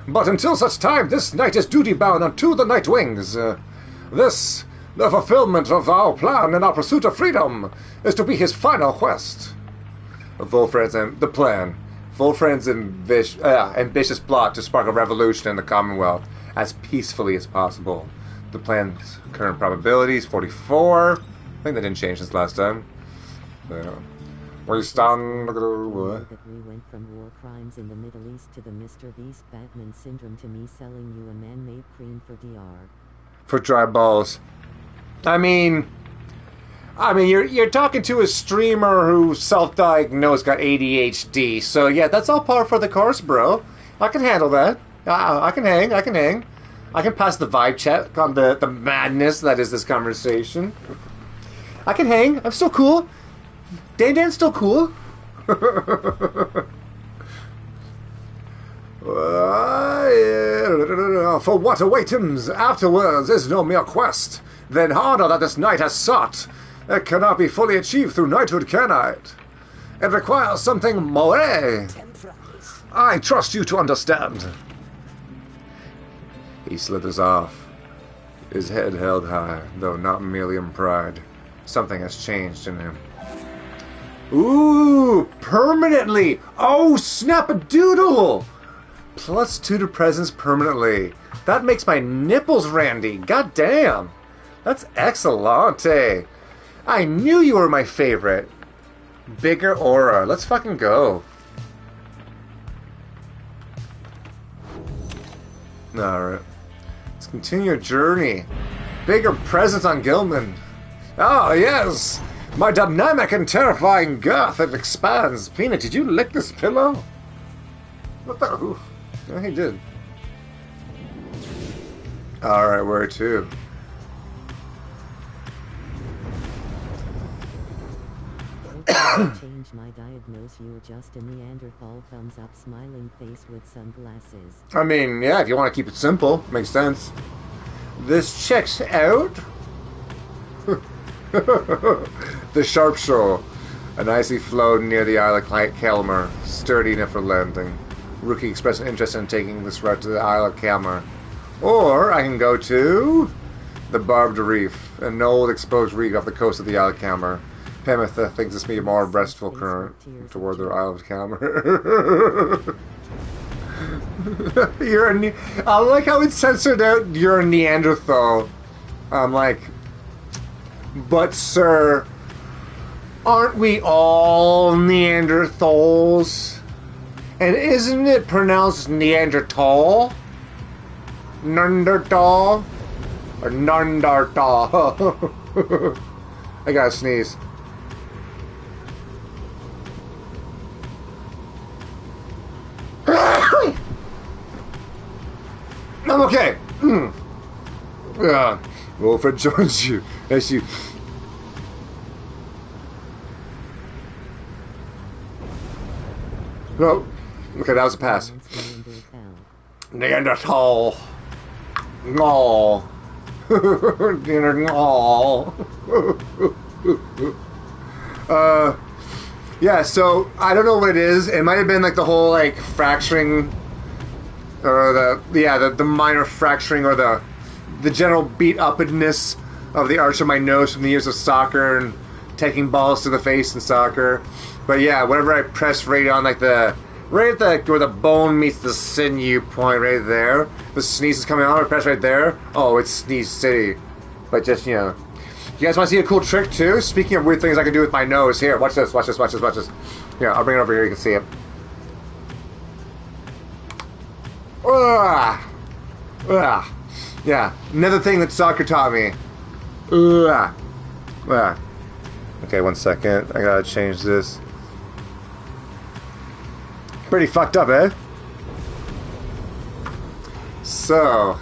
But until such time, this knight is duty-bound unto the Night Wings. The fulfillment of our plan and our pursuit of freedom, is to be his final quest. The plan. Volfred's ambitious plot to spark a revolution in the Commonwealth as peacefully as possible. The plan's current probability is 44. I think that didn't change since last time. We stand. That we went from war crimes in the Middle East to the Mr. Beast Batman syndrome to me selling you a man-made cream for DR. For dry balls. I mean, you're talking to a streamer who self-diagnosed got ADHD. So yeah, that's all par for the course, bro. I can handle that. I can hang. I can pass the vibe check on the madness that is this conversation. I can hang. I'm still cool. DanDan's still cool. For what awaitens afterwards is no mere quest. Then honor that this knight has sought. It cannot be fully achieved through knighthood, can it? It requires something more. I trust you to understand. He slithers off, his head held high, though not merely in pride. Something has changed in him. Ooh, permanently! Oh, snap-a-doodle! +2 to presence permanently. That makes my nipples randy. God damn. That's excellente. I knew you were my favorite. Bigger aura. Let's fucking go. Alright. Let's continue your journey. Bigger presence on Gilman. Oh, yes! My dynamic and terrifying girth, it expands. Peanut, did you lick this pillow? What the? Oof. Yeah, he did. Alright, where to? Change my diagnose. You're just a Neanderthal. Thumbs up, smiling face with sunglasses. I mean, yeah, if you want to keep it simple, makes sense. This checks out. The Sharp Shoal. An icy floe near the Isle of Calmer, sturdy enough for landing. Rookie expressed an interest in taking this route to the Isle of Calmer. Or I can go to the Barbed Reef, an old exposed reef off the coast of the Isle of Calmer. Pamitha thinks this may be a more restful current toward the Isle of Calmer. I like how it censored out you're a Neanderthal. I'm like, but sir, aren't we all Neanderthals? And isn't it pronounced Neanderthal? Neanderthal? Or Neanderthal? I gotta sneeze. I'm okay. Volfred joins you as you. No. Okay, that was a pass. Neanderthal. No. No. Yeah, so I don't know what it is. It might have been like the whole like fracturing, or the minor fracturing, or the general beat upness of the arch of my nose from the years of soccer and taking balls to the face in soccer. But yeah, whenever I press right on like right at where the bone meets the sinew point right there, the sneeze is coming on, I press right there. Oh, it's Sneeze City. But just, you guys want to see a cool trick too? Speaking of weird things I can do with my nose, here, watch this. Yeah, I'll bring it over here, you can see it. Yeah, another thing that soccer taught me. Okay, 1 second, I gotta change this. Pretty fucked up, eh? So,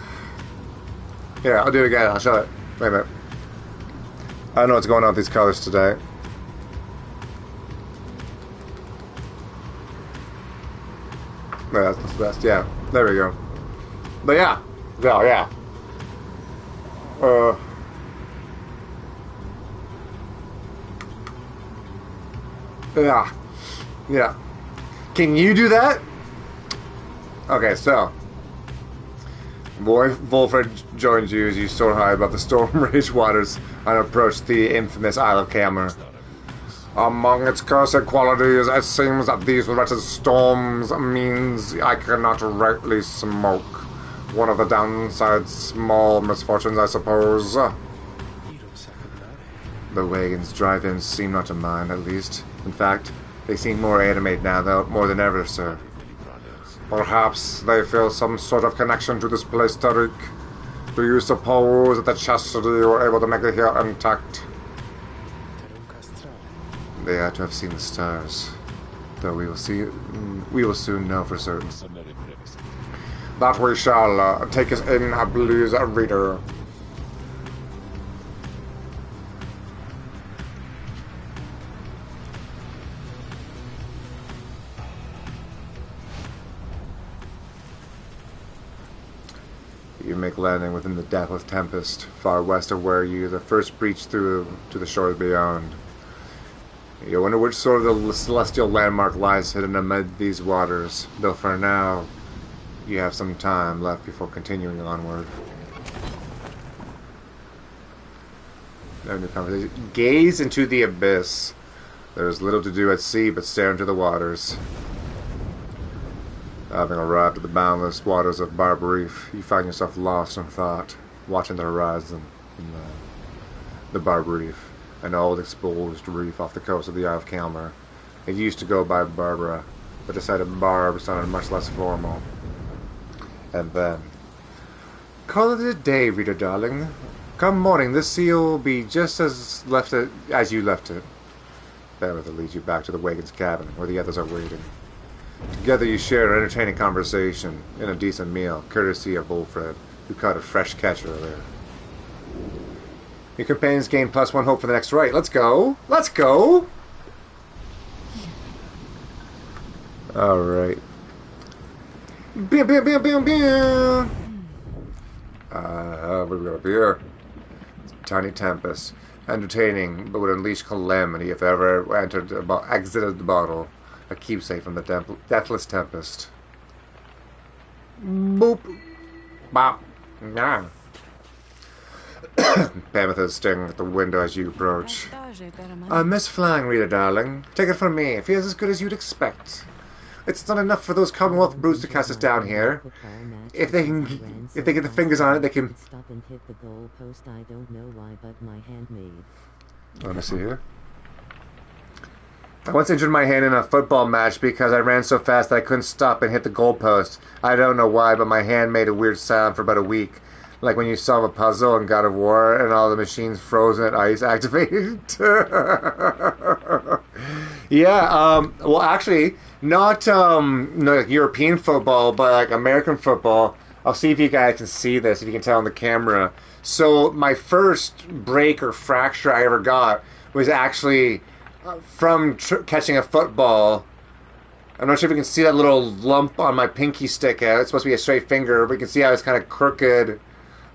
yeah, I'll do it again. I'll show it. Wait a minute. I don't know what's going on with these colors today. Yeah, that's the best. Yeah, there we go. But yeah, yeah. Yeah. Can you do that? Okay, so Volfred joins you as you soar high above the storm-raged waters and approach the infamous Isle of Camer. Among its cursed qualities, it seems that these wretched storms means I cannot rightly smoke. One of the downside's small misfortunes, I suppose. The wagons drive-ins seem not to mind, at least. In fact, they seem more animated now, though, more than ever, sir. Perhaps they feel some sort of connection to this place, Tariq. Do you suppose that the chastity were able to make it here intact? They had to have seen the stars, though we will soon know for certain. That we shall. Take us in, please, reader. You make landing within the deathless tempest, far west of where you the first breach through to the shores beyond. You wonder which sort of the celestial landmark lies hidden amid these waters, though for now you have some time left before continuing onward. No new conversation. Gaze into the abyss. There is little to do at sea but stare into the waters. Having arrived at the boundless waters of Barb Reef, you find yourself lost in thought, watching the horizon in the Barb Reef, an old exposed reef off the coast of the Isle of Camer. It used to go by Barbara, but decided Barb sounded much less formal. And then, call it a day, reader darling. Come morning, this sea will be just as you left it. Pamitha leads you back to the wagon's cabin, where the others are waiting. Together you share an entertaining conversation and a decent meal, courtesy of Volfred, who caught a fresh catch earlier. Your companions gain +1 hope for the next right. Let's go! Let's go! Alright. What do we got up here? Tiny tempest. Entertaining, but would unleash calamity if ever exited the bottle. A keepsake from the deathless tempest. Boop. Bop. Nah. Pamitha is staring at the window as you approach. I miss flying, reader darling. Take it from me. It feels as good as you'd expect. It's not enough for those Commonwealth brutes to cast us down here. If they get the fingers on it, they can. Stop and hit the goal post. I don't know why, but my handmade. Let me see here. I once injured my hand in a football match because I ran so fast that I couldn't stop and hit the goalpost. I don't know why, but my hand made a weird sound for about a week. Like when you solve a puzzle in God of War and all the machines frozen at ice activated. Yeah, well actually, not like European football, but like American football. I'll see if you guys can see this, if you can tell on the camera. So my first break or fracture I ever got was actually from catching a football. I'm not sure if you can see that little lump on my pinky stick out. It's supposed to be a straight finger, but you can see how it's kind of crooked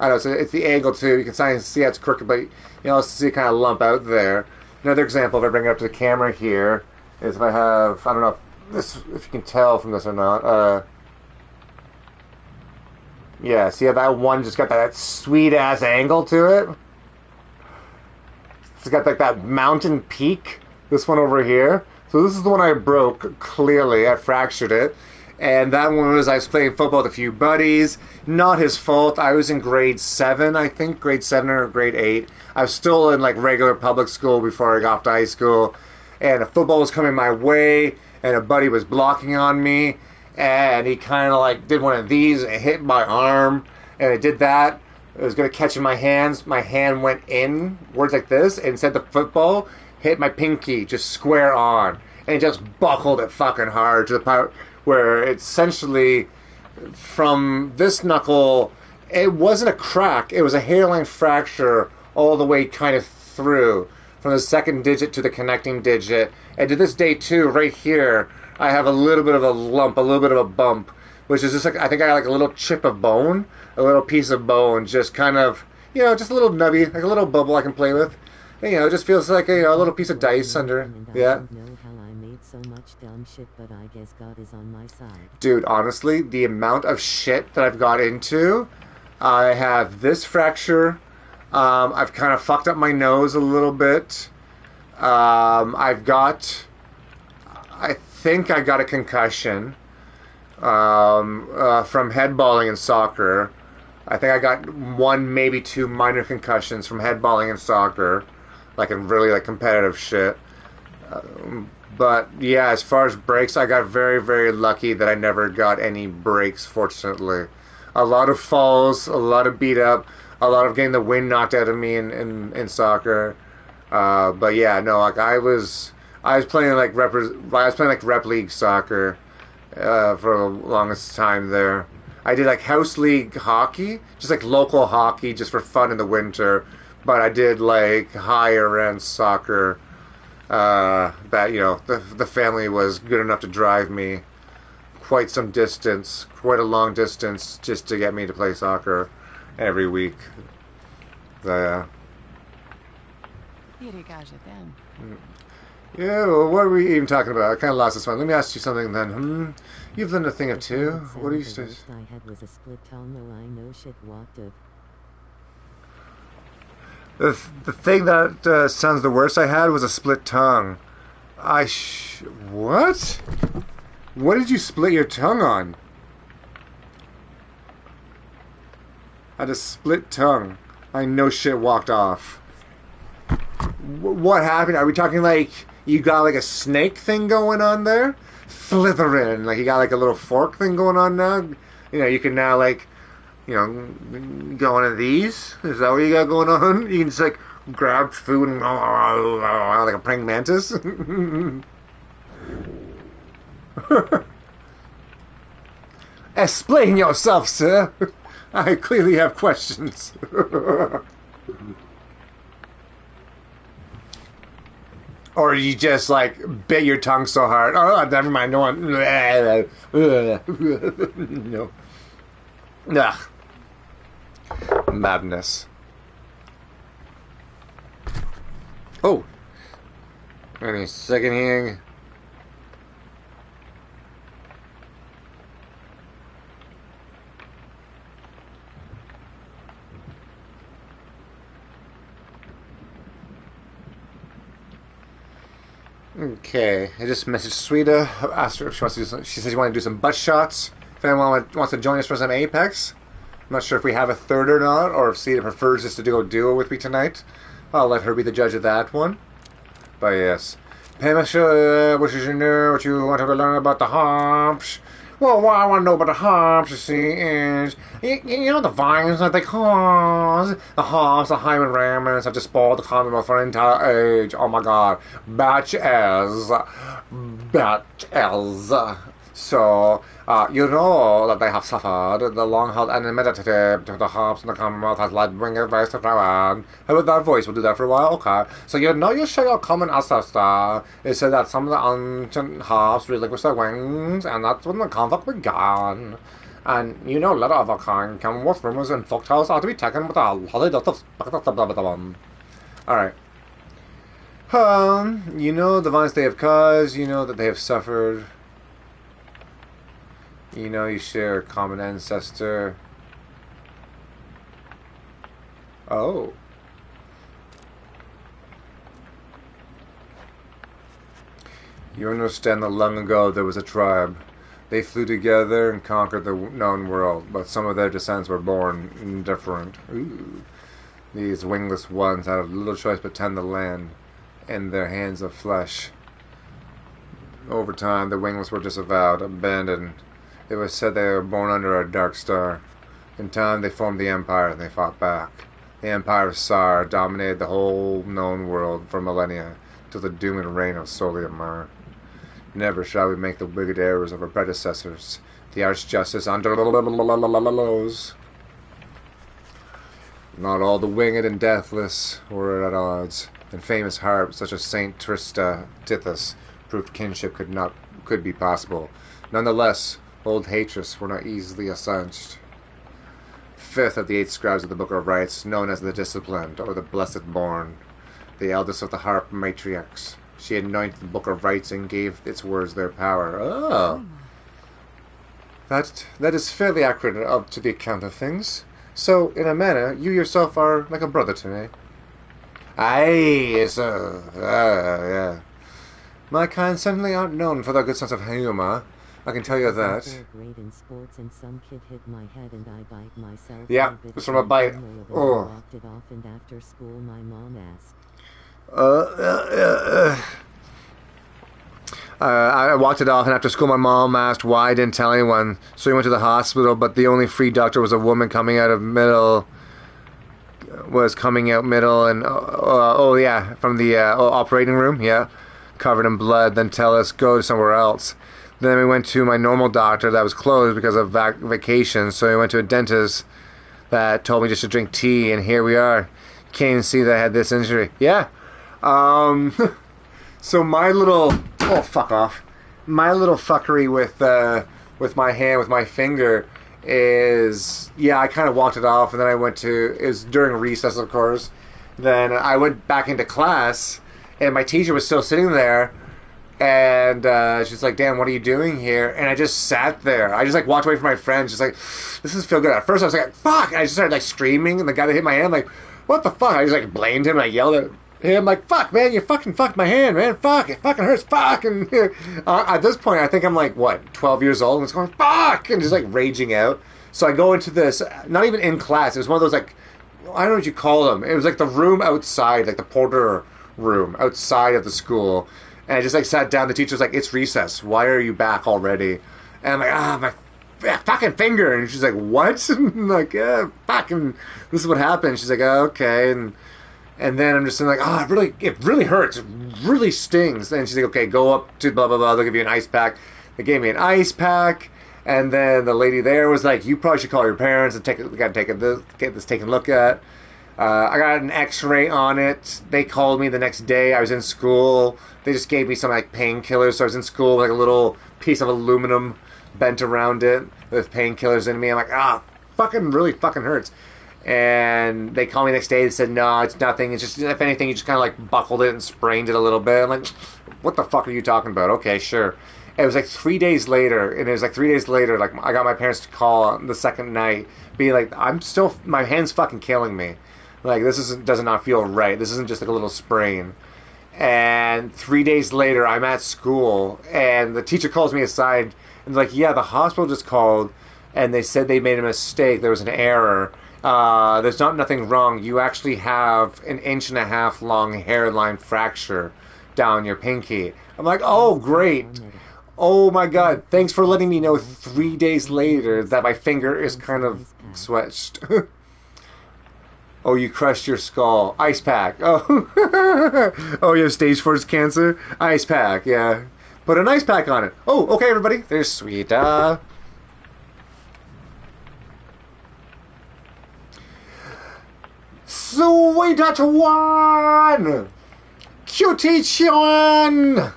I know, so it's the angle too. You can kind of see how it's crooked, but you also see it kind of lump out there. Another example, if I bring it up to the camera here, is if I have, I don't know if you can tell from this or not. Yeah, see how that one just got that sweet ass angle to it? It's got like that mountain peak. This one over here. So this is the one I broke, clearly. I fractured it. And that one was, I was playing football with a few buddies. Not his fault. I was in grade 7, I think. Grade 7 or grade 8. I was still in like regular public school before I got off to high school. And a football was coming my way. And a buddy was blocking on me. And he kind of like did one of these and hit my arm. And it did that. It was going to catch in my hands. My hand went in, words like this. And instead the football hit my pinky just square on. And it just buckled it fucking hard to the part where it's essentially from this knuckle, it wasn't a crack, it was a hairline fracture all the way kind of through from the second digit to the connecting digit. And to this day too, right here, I have a little bit of a lump, a little bit of a bump, which is just like, I think I got like a little chip of bone, a little piece of bone, just kind of, you know, just a little nubby, like a little bubble I can play with. And, you know, it just feels like a little piece of dice under, yeah. So much dumb shit, but I guess God is on my side. Dude, honestly, the amount of shit that I've got into, I have this fracture, I've kind of fucked up my nose a little bit, I think I got a concussion, from headballing in soccer. I think I got 1, maybe 2 minor concussions from headballing in soccer, like in really like competitive shit. But yeah, as far as breaks, I got very, very lucky that I never got any breaks, fortunately. A lot of falls, a lot of beat up, a lot of getting the wind knocked out of me in soccer. But yeah, no, like I was playing like rep league soccer for the longest time there. I did like house league hockey, just like local hockey, just for fun in the winter. But I did like higher end soccer. That, you know, the family was good enough to drive me quite some distance, quite a long distance, just to get me to play soccer every week. Yeah, well, what are we even talking about? I kind of lost this one. Let me ask you something then. You've done a thing of two. What do you say? I had was a split tongue, though I know shit walked of. The thing that sounds the worst I had was a split tongue. What? What did you split your tongue on? I had a split tongue. I no shit walked off. What happened? Are we talking like you got like a snake thing going on there? Slithering. Like you got like a little fork thing going on now? You know, you can now like, you know, go one of these? Is that what you got going on? You can just like grab food and like a praying mantis? Explain yourself, sir. I clearly have questions. Or you just like bit your tongue so hard. Oh, never mind. No one. No. Ugh. Madness. Oh. Any second here. Okay, I just messaged Sweeta, asked her if she wants to do some, she says she wants to do some butt shots. If anyone wants to join us for some Apex. I'm not sure if we have a third or not, or if Sweeta prefers just to do a duo with me tonight. I'll let her be the judge of that one. But yes. Pamitha, what is your know? What you want to learn about the hops? Well, what I want to know about the hops, you see, is, you know the vines that they cause? The hops, the hymen ramens have just spoiled the Commonwealth for an entire age. Oh my god. Batch as. So, you know that they have suffered the long held and meditative to the hops in the Commonwealth has led bringing advice to Rowan. How about that voice? We'll do that for a while? Okay. So you know you share your common ancestor. It said that some of the ancient hops relinquished their wings, and that's when the conflict began. And you know, a lot of our kind come with rumors and folktales ought to be taken with a lot of Alright. You know the violence they have caused, you know that they have suffered. You know you share a common ancestor. Oh. You understand that long ago there was a tribe. They flew together and conquered the known world, but some of their descendants were born indifferent. Ooh. These wingless ones had little choice but tend the land in their hands of flesh. Over time, the wingless were disavowed, abandoned. It was said they were born under a dark star. In time, they formed the Empire and they fought back. The Empire of Sar dominated the whole known world for millennia, till the doom and reign of Soliamar. Never shall we make the wicked errors of our predecessors, the arch-justice Andros. Not all the winged and deathless were at odds, and famous harps such as Saint Trista Tithys proved kinship could be possible. Nonetheless, old hatreds were not easily assuaged. Fifth of the 8 scribes of the Book of Rites, known as the Disciplined, or the Blessed Born, the eldest of the harp matriarchs. She anointed the Book of Rites and gave its words their power. Oh. That is fairly accurate up to the account of things. So, in a manner, you yourself are like a brother to me. Aye, yes, yeah. My kind certainly aren't known for their good sense of humor. I can tell you that. Great in sports and some kid hit my head and I bite myself. Yeah, it's from a bite. Oh. I walked it off and after school my mom asked. I walked it off, and after school my mom asked why I didn't tell anyone. So we went to the hospital, but the only free doctor was a woman coming out middle, and oh yeah, from the operating room, yeah, covered in blood, then tell us go somewhere else. Then we went to my normal doctor that was closed because of vacation, so we went to a dentist that told me just to drink tea, and here we are. Can't even see that I had this injury. Yeah. So my little... Oh, fuck off. My little fuckery with my hand, with my finger, is... Yeah, I kind of walked it off, and then I went to... It was during recess, of course. Then I went back into class, and my teacher was still sitting there, and she's like, Dan, what are you doing here? And I just sat there. I just, like, walked away from my friends, just like, this doesn't feel good. At first, I was like, fuck! And I just started, like, screaming, and the guy that hit my hand, like, what the fuck? I just, like, blamed him, and I yelled at him, like, fuck, man, you fucking fucked my hand, man, fuck, it fucking hurts, fuck, and at this point, I think I'm, like, what, 12 years old, and it's going, fuck, and just, like, raging out. So I go into this, not even in class, it was one of those, like, I don't know what you call them, it was, like, the room outside, like, the porter room outside of the school, and I just, like, sat down, the teacher was like, it's recess, why are you back already? And I'm like, my fucking finger, and she's like, what? And I'm like, yeah, fucking, this is what happened. She's like, oh, okay, and then I'm just like, oh, it really hurts. It really stings. And she's like, okay, go up to blah, blah, blah. They'll give you an ice pack. They gave me an ice pack. And then the lady there was like, you probably should call your parents and get this taken a look at. I got an x-ray on it. They called me the next day. I was in school. They just gave me some like painkillers. So I was in school with like a little piece of aluminum bent around it with painkillers in me. I'm like, really fucking hurts. And they called me the next day and said, no, it's nothing. It's just, if anything, you just kind of like buckled it and sprained it a little bit. I'm like, what the fuck are you talking about? Okay, sure. And it was like 3 days later, like I got my parents to call the second night, being like, my hand's fucking killing me. Like, does not feel right. This isn't just like a little sprain. And 3 days later, I'm at school, and the teacher calls me aside, and like, yeah, the hospital just called, and they said they made a mistake. There was an error. There's nothing wrong. You actually have an 1.5 inch long hairline fracture down your pinky. I'm like, oh, great. Oh, my God. Thanks for letting me know 3 days later that my finger is kind of switched. Oh, you crushed your skull. Ice pack. Oh, oh, you have stage 4 cancer? Ice pack, yeah. Put an ice pack on it. Oh, okay, everybody. There's sweet. Sweet one! Cutie-chon!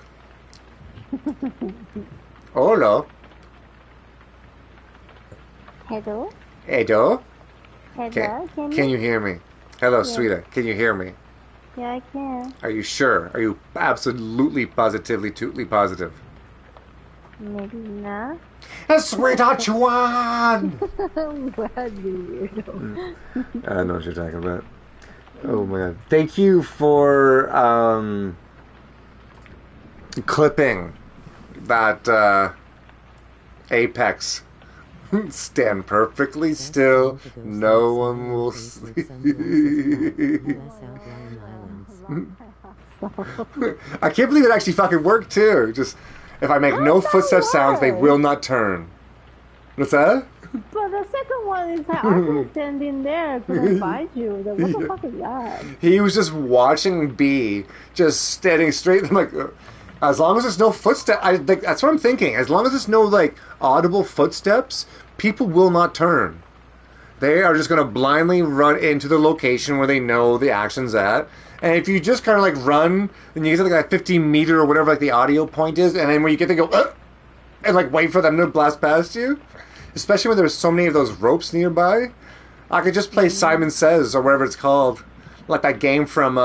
Hola. Hello? Edo? Hello? Can you hear me? Hello, sweetie. Can you hear me? Yeah, I can. Are you sure? Are you absolutely, positively, totally positive? Maybe not. Sweetheart Juan! What, you weirdo? I know what you're talking about. Oh my god. Thank you for clipping that Apex. Stand perfectly still. No one will see. I can't believe it actually fucking worked too. Just if I make no footstep sounds, they will not turn. What's that? But the second one is I couldn't stand in there, couldn't find you. What the fuck is that? He was just watching B, just standing straight. I'm like, as long as there's no footsteps, that's what I'm thinking. As long as there's no like audible footsteps, people will not turn. They are just going to blindly run into the location where they know the action's at. And if you just kind of like run, then you get to like that 15 meter or whatever like the audio point is, and then when you get to go, and like wait for them to blast past you, especially when there's so many of those ropes nearby, I could just play Simon Says or whatever it's called, like that game from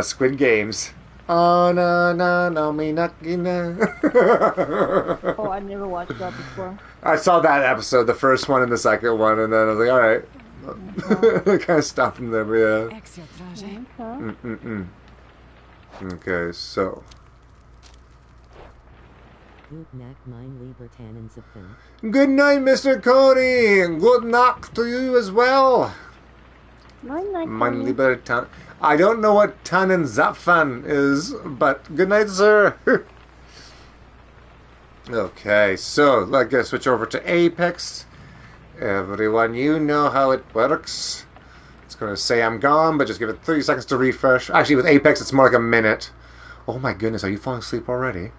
Squid Games. Oh no, me not Oh, I never watched that before. I saw that episode, the first one and the second one, and then I was like, all right. Kind of stopped him there, but yeah. Okay, so. Good night, Mr. Cody, and good night to you as well. Mein lieber Tan. I don't know what Tannenzapfen is, but good night, sir. Okay, so let's go switch over to Apex. Everyone, you know how it works. It's going to say I'm gone, but just give it 30 seconds to refresh. Actually, with Apex, it's more like a minute. Oh my goodness, are you falling asleep already?